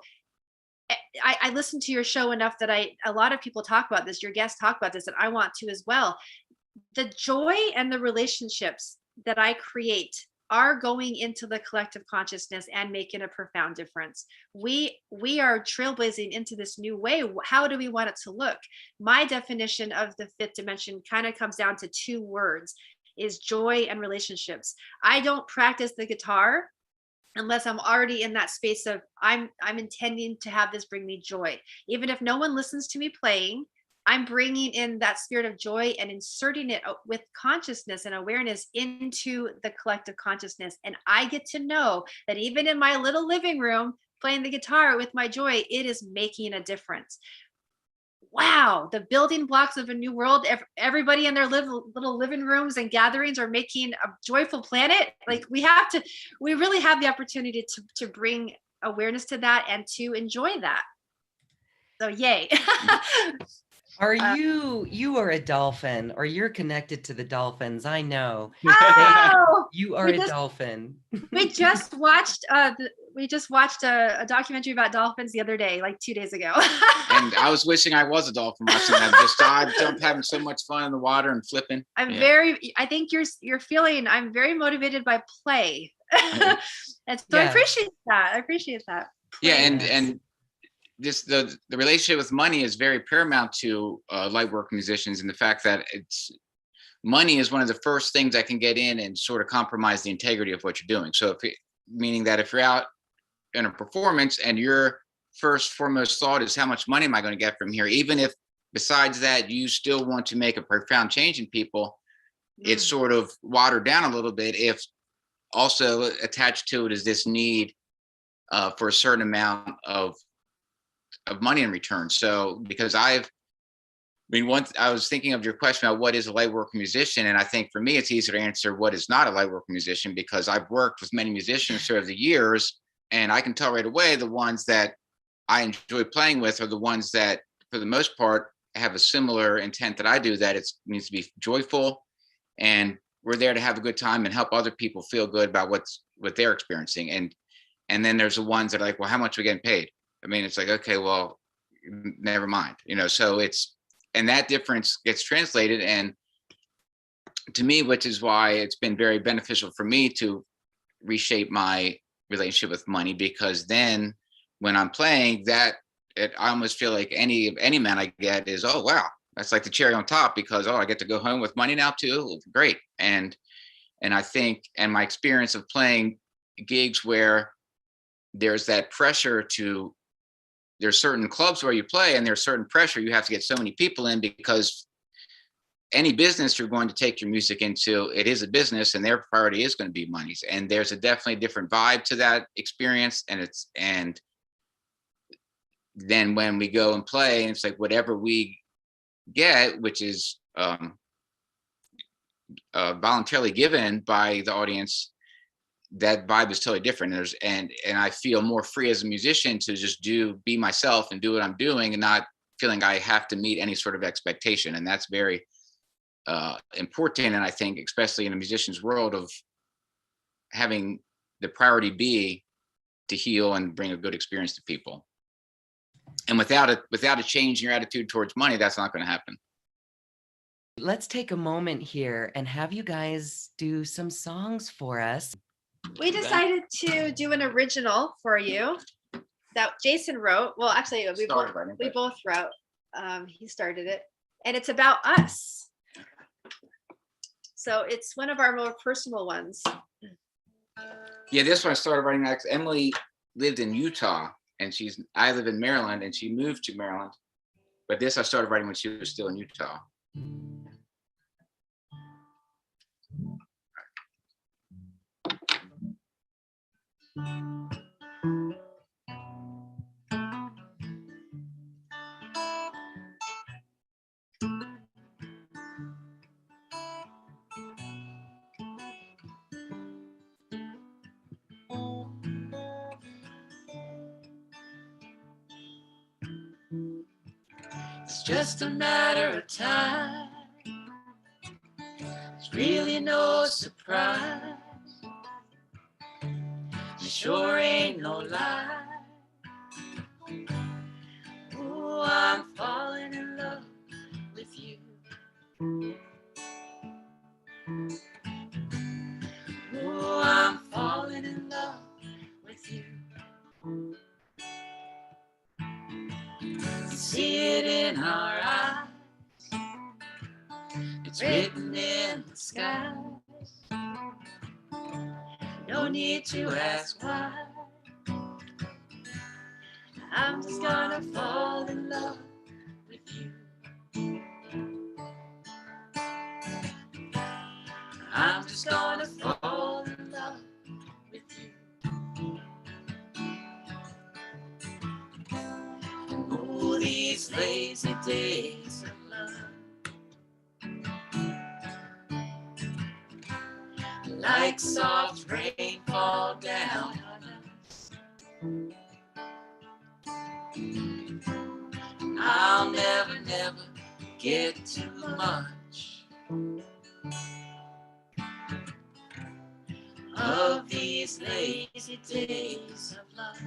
I listen to your show enough that a lot of people talk about this, your guests talk about this, and I want to as well. The joy and the relationships that I create are going into the collective consciousness and making a profound difference. We are trailblazing into this new way. How do we want it to look? My definition of the fifth dimension kind of comes down to two words, is joy and relationships. I don't practice the guitar unless I'm already in that space of I'm intending to have this bring me joy. Even if no one listens to me playing, I'm bringing in that spirit of joy and inserting it with consciousness and awareness into the collective consciousness. And I get to know that even in my little living room, playing the guitar with my joy, it is making a difference. Wow, the building blocks of a new world. Everybody in their little living rooms and gatherings are making a joyful planet. Like we really have the opportunity to bring awareness to that and to enjoy that. So yay. Are you are a dolphin, or you're connected to the dolphins? I know. Oh, You are a dolphin. We just watched a documentary about dolphins the other day, like 2 days ago. And I was wishing I was a dolphin watching that. I'm having so much fun in the water and flipping. I think you're feeling, I'm very motivated by play. And so I appreciate that. Play. Yeah, and this the relationship with money is very paramount to Lightworker musicians, in the fact that money is one of the first things that can get in and sort of compromise the integrity of what you're doing. So meaning that if you're out in a performance and your foremost thought is how much money am I going to get from here, even if besides that you still want to make a profound change in people, it's sort of watered down a little bit if also attached to it is this need for a certain amount of money in return. So because I was thinking of your question about what is a lightworker musician, and I think for me it's easier to answer what is not a lightworker musician, because I've worked with many musicians through the years, and I can tell right away the ones that I enjoy playing with are the ones that, for the most part, have a similar intent that I do, that it needs to be joyful, and we're there to have a good time and help other people feel good about what they're experiencing. And then there's the ones that are like, well, how much are we getting paid? I mean, it's like, okay, well, never mind, so and that difference gets translated. And to me, which is why it's been very beneficial for me to reshape my relationship with money, because then when I'm playing I almost feel like any amount I get is, oh, wow, that's like the cherry on top, because, I get to go home with money now too. Great. And I think, and my experience of playing gigs where there's that pressure there's certain clubs where you play and there's certain pressure, you have to get so many people in, because any business you're going to take your music into, it is a business and their priority is going to be monies. And there's a definitely different vibe to that experience. And then when we go and play, and it's like whatever we get, which is voluntarily given by the audience, that vibe is totally different. And I feel more free as a musician to just be myself and do what I'm doing, and not feeling I have to meet any sort of expectation. And that's very important. And I think especially in a musician's world, of having the priority be to heal and bring a good experience to people. And without a change in your attitude towards money, that's not going to happen. Let's take a moment here and have you guys do some songs for us. We decided to do an original for you that Jason wrote. Well, actually, we both wrote. He started it, and it's about us. So it's one of our more personal ones. Yeah, this one I started writing next. Emily lived in Utah, and I live in Maryland, and she moved to Maryland. But this I started writing when she was still in Utah. It's just a matter of time. It's really no surprise. It sure ain't no lie. Oh, I'm falling in love with you. Oh, I'm falling in love with you. See it in our eyes. It's written in the skies. No need to ask why. I'm just gonna fall in love with you. I'm just gonna fall in love with you. Oh, these lazy days of love, like soft rain fall down on us. I'll never, never get too much of these lazy days of love.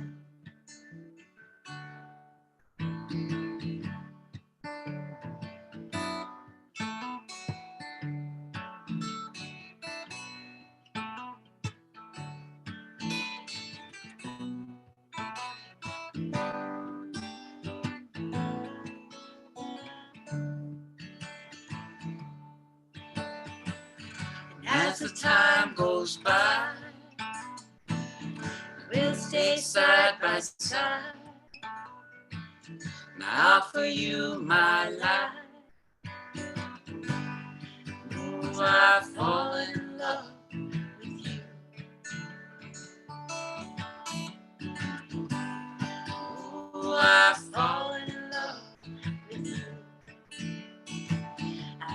As the time goes by, we'll stay side by side. And I'll offer you my life. Oh, I've fallen in love with you. Oh, I've fallen in love with you.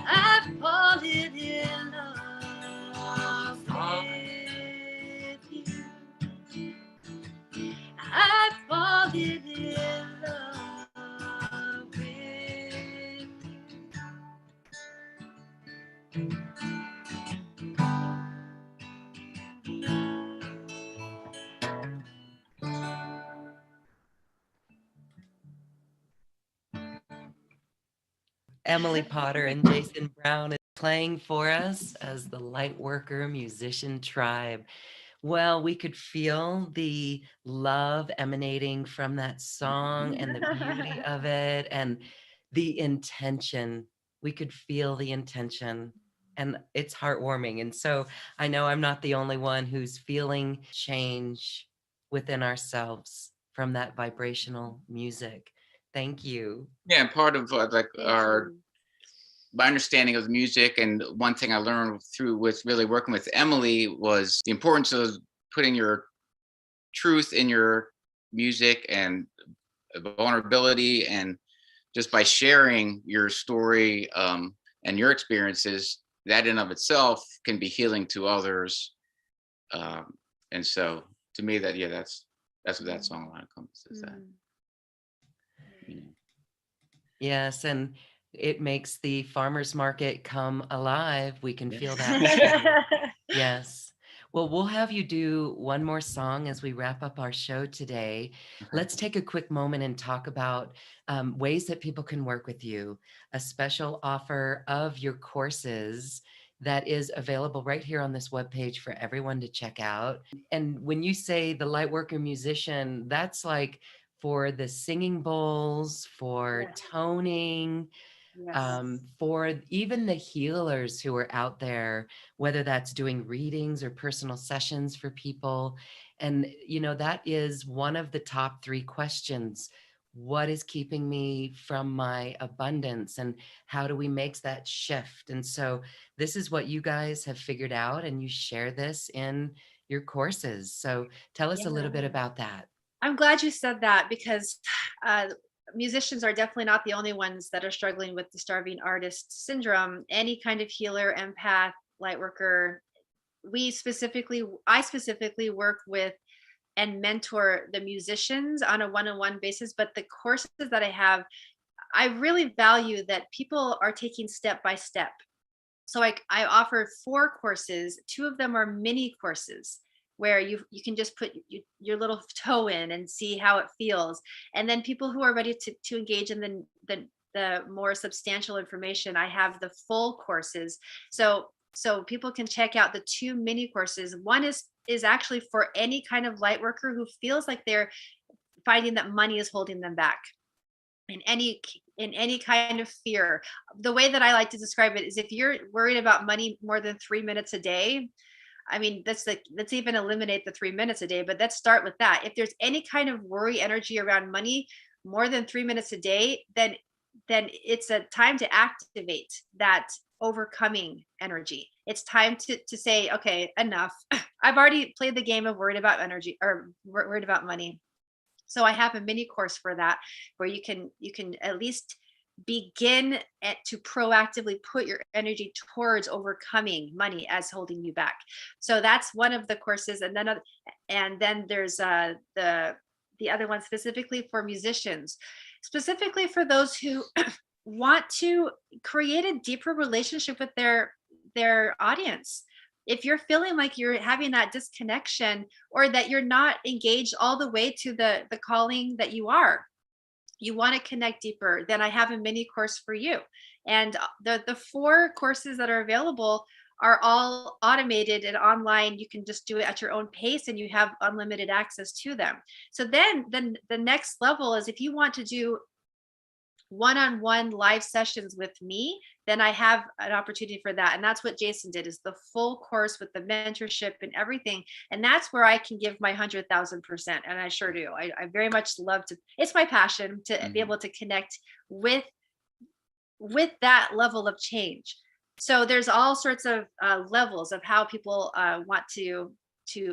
I've fallen in love with you. I've fallen in love with you. Emily Potter and Jason Brown is playing for us as the Lightworker Musician Tribe. Well, we could feel the love emanating from that song and the beauty of it and the intention. We could feel the intention and it's heartwarming. And so I know I'm not the only one who's feeling change within ourselves from that vibrational music. Thank you. Yeah, and part of my understanding of the music, and one thing I learned through with really working with Emily was the importance of putting your truth in your music and vulnerability, and just by sharing your story and your experiences, that in of itself can be healing to others. And so to me, that's what that song encompasses. That. Yeah. Yes, and it makes the farmer's market come alive. We can feel that. Yes. Well, we'll have you do one more song as we wrap up our show today. Okay. Let's take a quick moment and talk about ways that people can work with you. A special offer of your courses that is available right here on this webpage for everyone to check out. And when you say the Lightworker Musician, that's like for the singing bowls, for toning, for even the healers who are out there, whether that's doing readings or personal sessions for people. And, you know, that is one of the top 3 questions. What is keeping me from my abundance, and how do we make that shift? And so this is what you guys have figured out, and you share this in your courses. So tell us a little bit about that. I'm glad you said that, because musicians are definitely not the only ones that are struggling with the starving artist syndrome. Any kind of healer, empath, light worker, I specifically work with and mentor the musicians on a one-on-one basis, but the courses that I have, I really value that people are taking step by step. So I offer 4 courses. 2 of them are mini courses where you can just put your little toe in and see how it feels. And then people who are ready to engage in the more substantial information, I have the full courses. So people can check out the 2 mini courses. One is actually for any kind of light worker who feels like they're finding that money is holding them back in any kind of fear. The way that I like to describe it is, if you're worried about money more than 3 minutes a day, I mean, let's even eliminate the 3 minutes a day, but let's start with that. If there's any kind of worry energy around money more than 3 minutes a day, then it's a time to activate that overcoming energy. It's time to say, okay, enough. I've already played the game of worried about energy or worried about money. So I have a mini course for that, where you can at least begin to proactively put your energy towards overcoming money as holding you back. So that's one of the courses. And then there's the other one specifically for musicians, specifically for those who want to create a deeper relationship with their audience. If you're feeling like you're having that disconnection, or that you're not engaged all the way to the calling that you want to connect deeper, then I have a mini course for you. And the 4 courses that are available are all automated and online. You can just do it at your own pace, and you have unlimited access to them. So then the next level is, if you want to do one-on-one live sessions with me, then I have an opportunity for that. And that's what Jason did, is the full course with the mentorship and everything. And that's where I can give my 100,000%. And I sure do. I very much love to, it's my passion to be able to connect with that level of change. So there's all sorts of levels of how people want to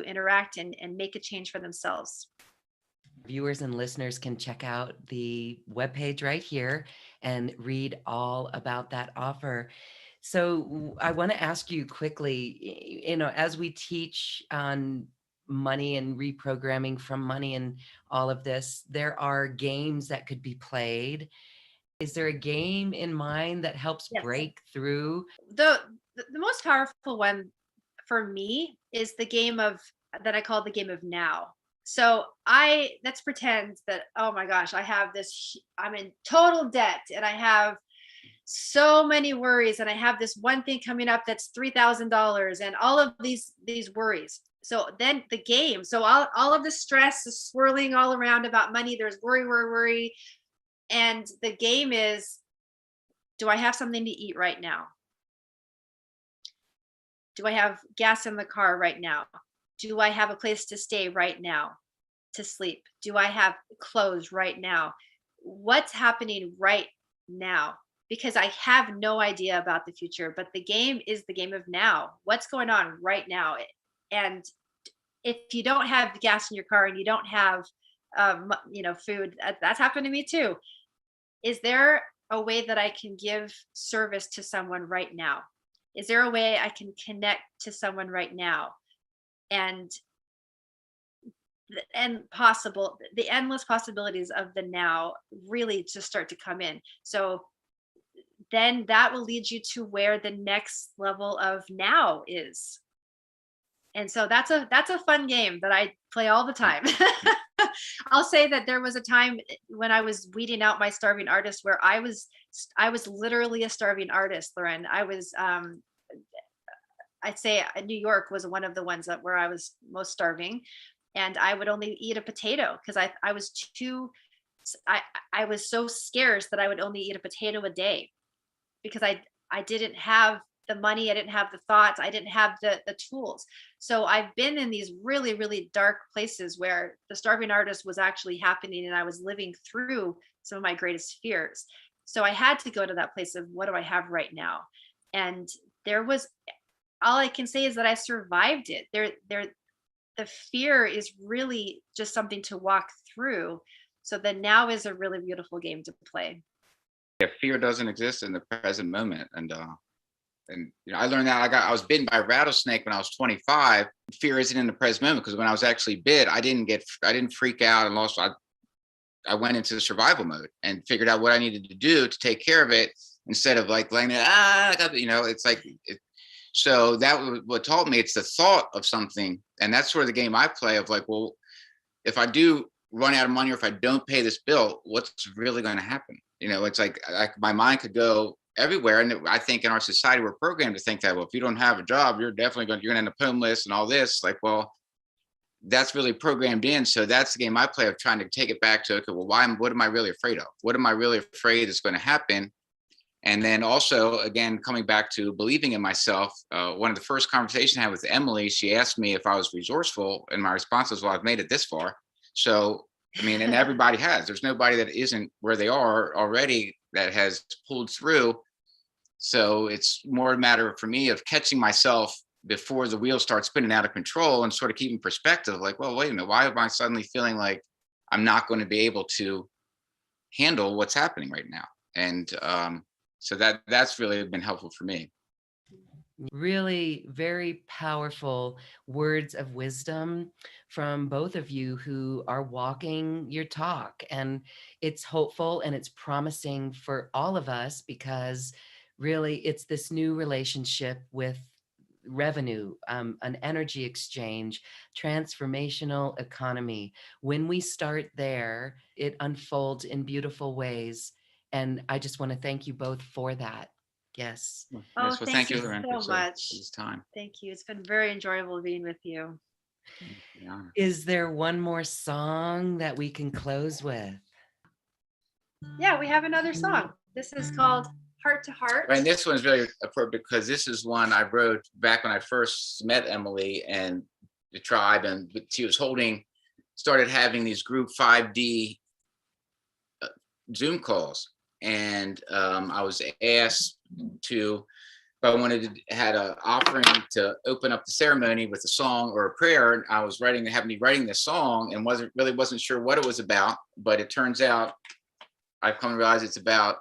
interact and make a change for themselves. Viewers and listeners can check out the webpage right here and read all about that offer. So I want to ask you quickly, as we teach on money and reprogramming from money and all of this, there are games that could be played. Is there a game in mind that helps break through? The most powerful one for me is the game that I call the game of now. So let's pretend that, oh my gosh, I'm in total debt, and I have so many worries, and I have this one thing coming up that's $3,000, and all of these worries. So then the game, so all of the stress is swirling all around about money. There's worry. And the game is, do I have something to eat right now? Do I have gas in the car right now? Do I have a place to stay right now, to sleep? Do I have clothes right now? What's happening right now? Because I have no idea about the future, but the game is the game of now. What's going on right now? And if you don't have gas in your car and you don't have, food, that's happened to me too. Is there a way that I can give service to someone right now? Is there a way I can connect to someone right now? And the endless possibilities of the now really just start to come in. So then that will lead you to where the next level of now is. And so that's a fun game that I play all the time. I'll say that there was a time when I was weeding out my starving artist, where I was literally a starving artist, Lauren. I'd say New York was one of the ones where I was most starving, and I would only eat a potato because I was so scarce that I would only eat a potato a day, because I didn't have the money, I didn't have the thoughts, I didn't have the tools. So I've been in these really, really dark places where the starving artist was actually happening, and I was living through some of my greatest fears. So I had to go to that place of, what do I have right now? And all I can say is that I survived it. The fear is really just something to walk through. So the now is a really beautiful game to play. Yeah, fear doesn't exist in the present moment. And I learned that I was bitten by a rattlesnake when I was 25. Fear isn't in the present moment, because when I was actually bit, I didn't freak out and I went into survival mode and figured out what I needed to do to take care of it instead of like laying there, it's like, so that was what taught me. It's the thought of something. And that's sort of the game I play of like, well, if I do run out of money or if I don't pay this bill, what's really going to happen? It's like my mind could go everywhere. And I think in our society, we're programmed to think that, well, if you don't have a job, you're going to end up homeless and all this. Like, well, that's really programmed in. So that's the game I play of trying to take it back to, okay, well, what am I really afraid of? What am I really afraid is going to happen? And then also, again, coming back to believing in myself, one of the first conversations I had with Emily, she asked me if I was resourceful, and my response was, well, I've made it this far. So, I mean, and everybody has. There's nobody that isn't where they are already that has pulled through. So it's more a matter for me of catching myself before the wheels start spinning out of control and sort of keeping perspective, like, well, wait a minute, why am I suddenly feeling like I'm not going to be able to handle what's happening right now? And so that's really been helpful for me. Really very powerful words of wisdom from both of you who are walking your talk. And it's hopeful and it's promising for all of us, because really it's this new relationship with revenue, an energy exchange, transformational economy. When we start there, it unfolds in beautiful ways. And I just want to thank you both for that. Yes. Oh, Yes, well, thank you so much. For this time. Thank you. It's been very enjoyable being with you. Yeah. Is there one more song that we can close with? Yeah, we have another song. This is called Heart to Heart. And this one's really appropriate because this is one I wrote back when I first met Emily and the tribe, and she was started having these group 5D Zoom calls. And I was asked if I had an offering to open up the ceremony with a song or a prayer. And I was writing this song and wasn't sure what it was about, but it turns out I've come to realize it's about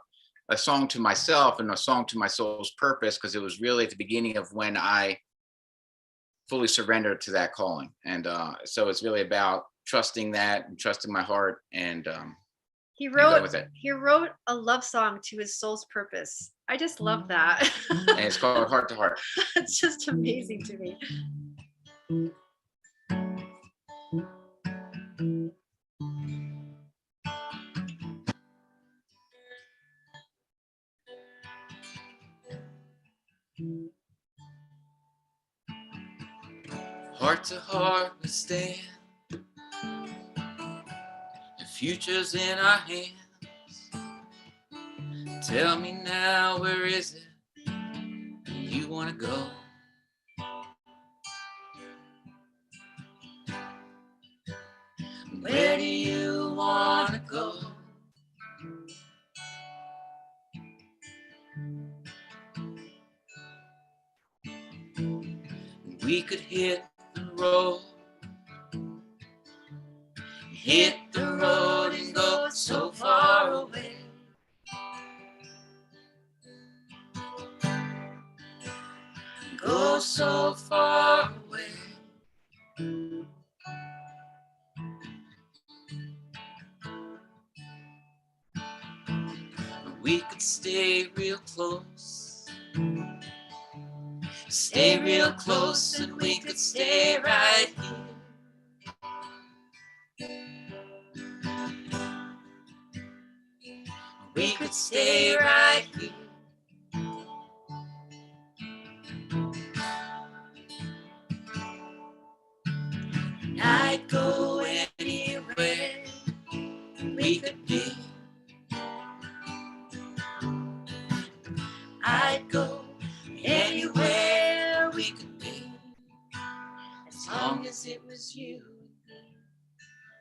a song to myself and a song to my soul's purpose, because it was really at the beginning of when I fully surrendered to that calling. And so it's really about trusting that and trusting my heart and He wrote a love song to his soul's purpose. I just love that. And it's called Heart to Heart. It's just amazing to me. Heart to heart we stand, the future's in our hands. Tell me now, where is it you want to go? Where do you want to go? We could hit the road and go so far away. Go so far away. We could stay real close. Stay real close, and we could stay right here. We could stay right here. And I'd go anywhere we could be. I'd go anywhere we could be, as long as it was you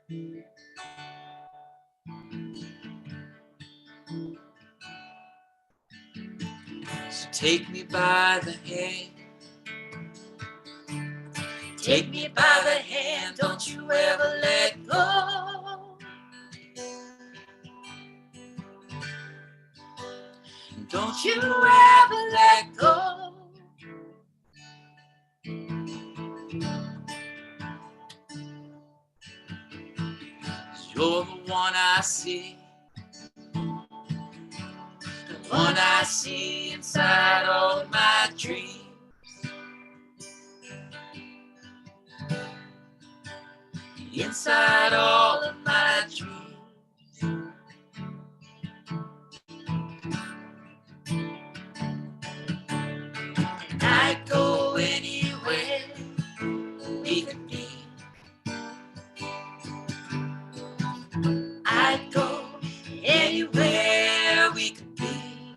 and me. So take me by the hand. Take me by the hand, don't you ever let go. Don't you ever let go. 'Cause You're the one I see. The one I see inside all of my dreams. Inside all of my dreams. I'd go anywhere we could be. I'd go anywhere we could be,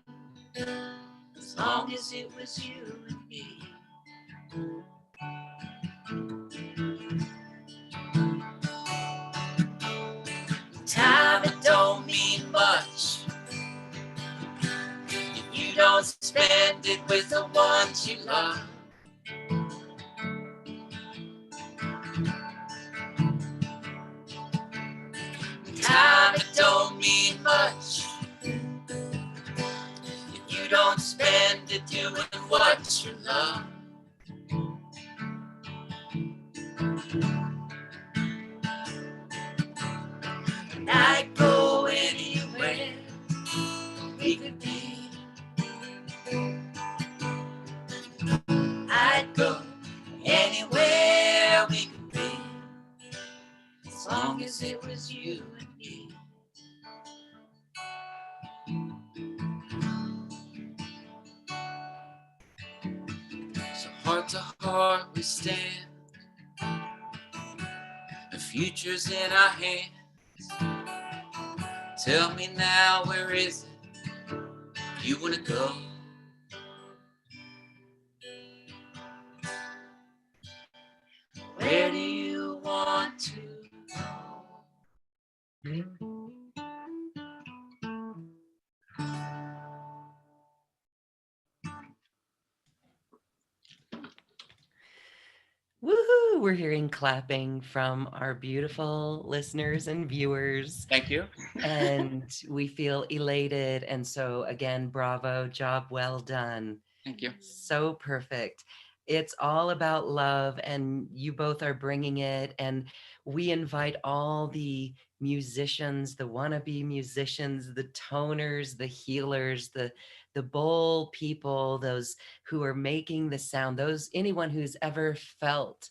as long as it was you and me. Time, it don't mean much if you don't spend it with the ones you love. Time, it don't mean much if you don't spend it doing what you love. And I'd go anywhere we could be. I'd go anywhere we could be, as long as it was you and me. So heart to heart we stand, the future's in our hands. Tell me now, where is it you wanna go? Where do you want to go? Woohoo! We're hearing clapping from our beautiful listeners and viewers. Thank you. And we feel elated. And so again, bravo, job well done. Thank you. So perfect. It's all about love, and you both are bringing it. And we invite all the musicians, the wannabe musicians, the toners, the healers, the bowl people, those who are making the sound, those anyone who's ever felt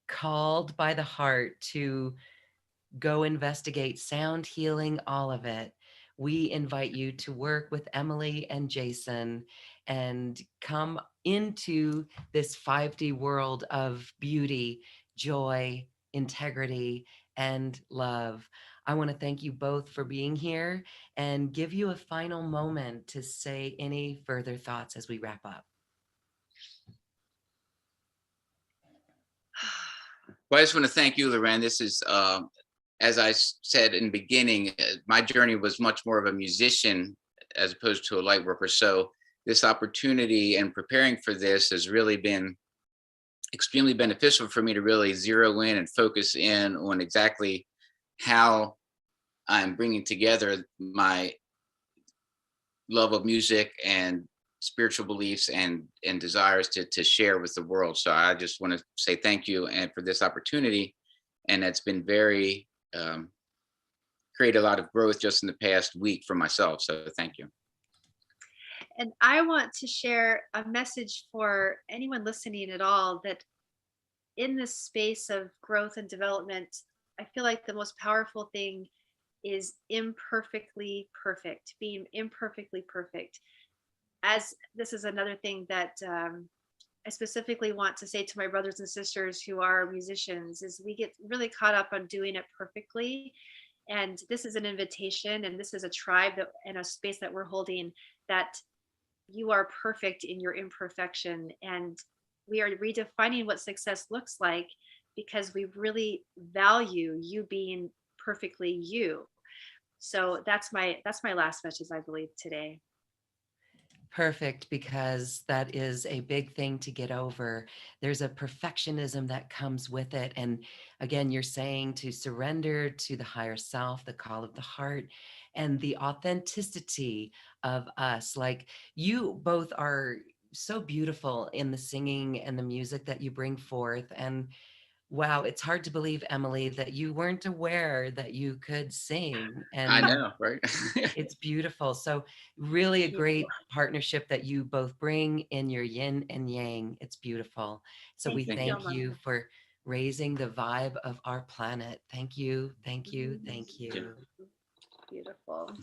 called by the heart to go investigate sound healing, all of it. We invite you to work with Emily and Jason and come into this 5D world of beauty, joy, integrity, and love. I want to thank you both for being here and give you a final moment to say any further thoughts as we wrap up. Well, I just want to thank you, Loren. This is, as I said in the beginning, my journey was much more of a musician as opposed to a light worker. So this opportunity and preparing for this has really been extremely beneficial for me to really zero in and focus in on exactly how I'm bringing together my love of music and spiritual beliefs and desires to share with the world. So I just want to say thank you and for this opportunity. And it's been very, created a lot of growth just in the past week for myself. So thank you. And I want to share a message for anyone listening at all, that in this space of growth and development, I feel like the most powerful thing is imperfectly perfect, being imperfectly perfect. As this is another thing that I specifically want to say to my brothers and sisters who are musicians, is we get really caught up on doing it perfectly. And this is an invitation, and this is a tribe that, and a space that we're holding, that you are perfect in your imperfection. And we are redefining what success looks like, because we really value you being perfectly you. So that's my last message, I believe, today. Perfect, because that is a big thing to get over. There's a perfectionism that comes with it. And again, you're saying to surrender to the higher self, the call of the heart, and the authenticity of us. Like, you both are so beautiful in the singing and the music that you bring forth. And Wow, it's hard to believe, Emily, that you weren't aware that you could sing, I and know, right? it's beautiful. So really a Yeah. great partnership that you both bring in your yin and yang. It's beautiful. So we Thank you Thank you. so thank much. you for raising the vibe of our planet. Thank you, thank you, thank Yeah. you. Beautiful.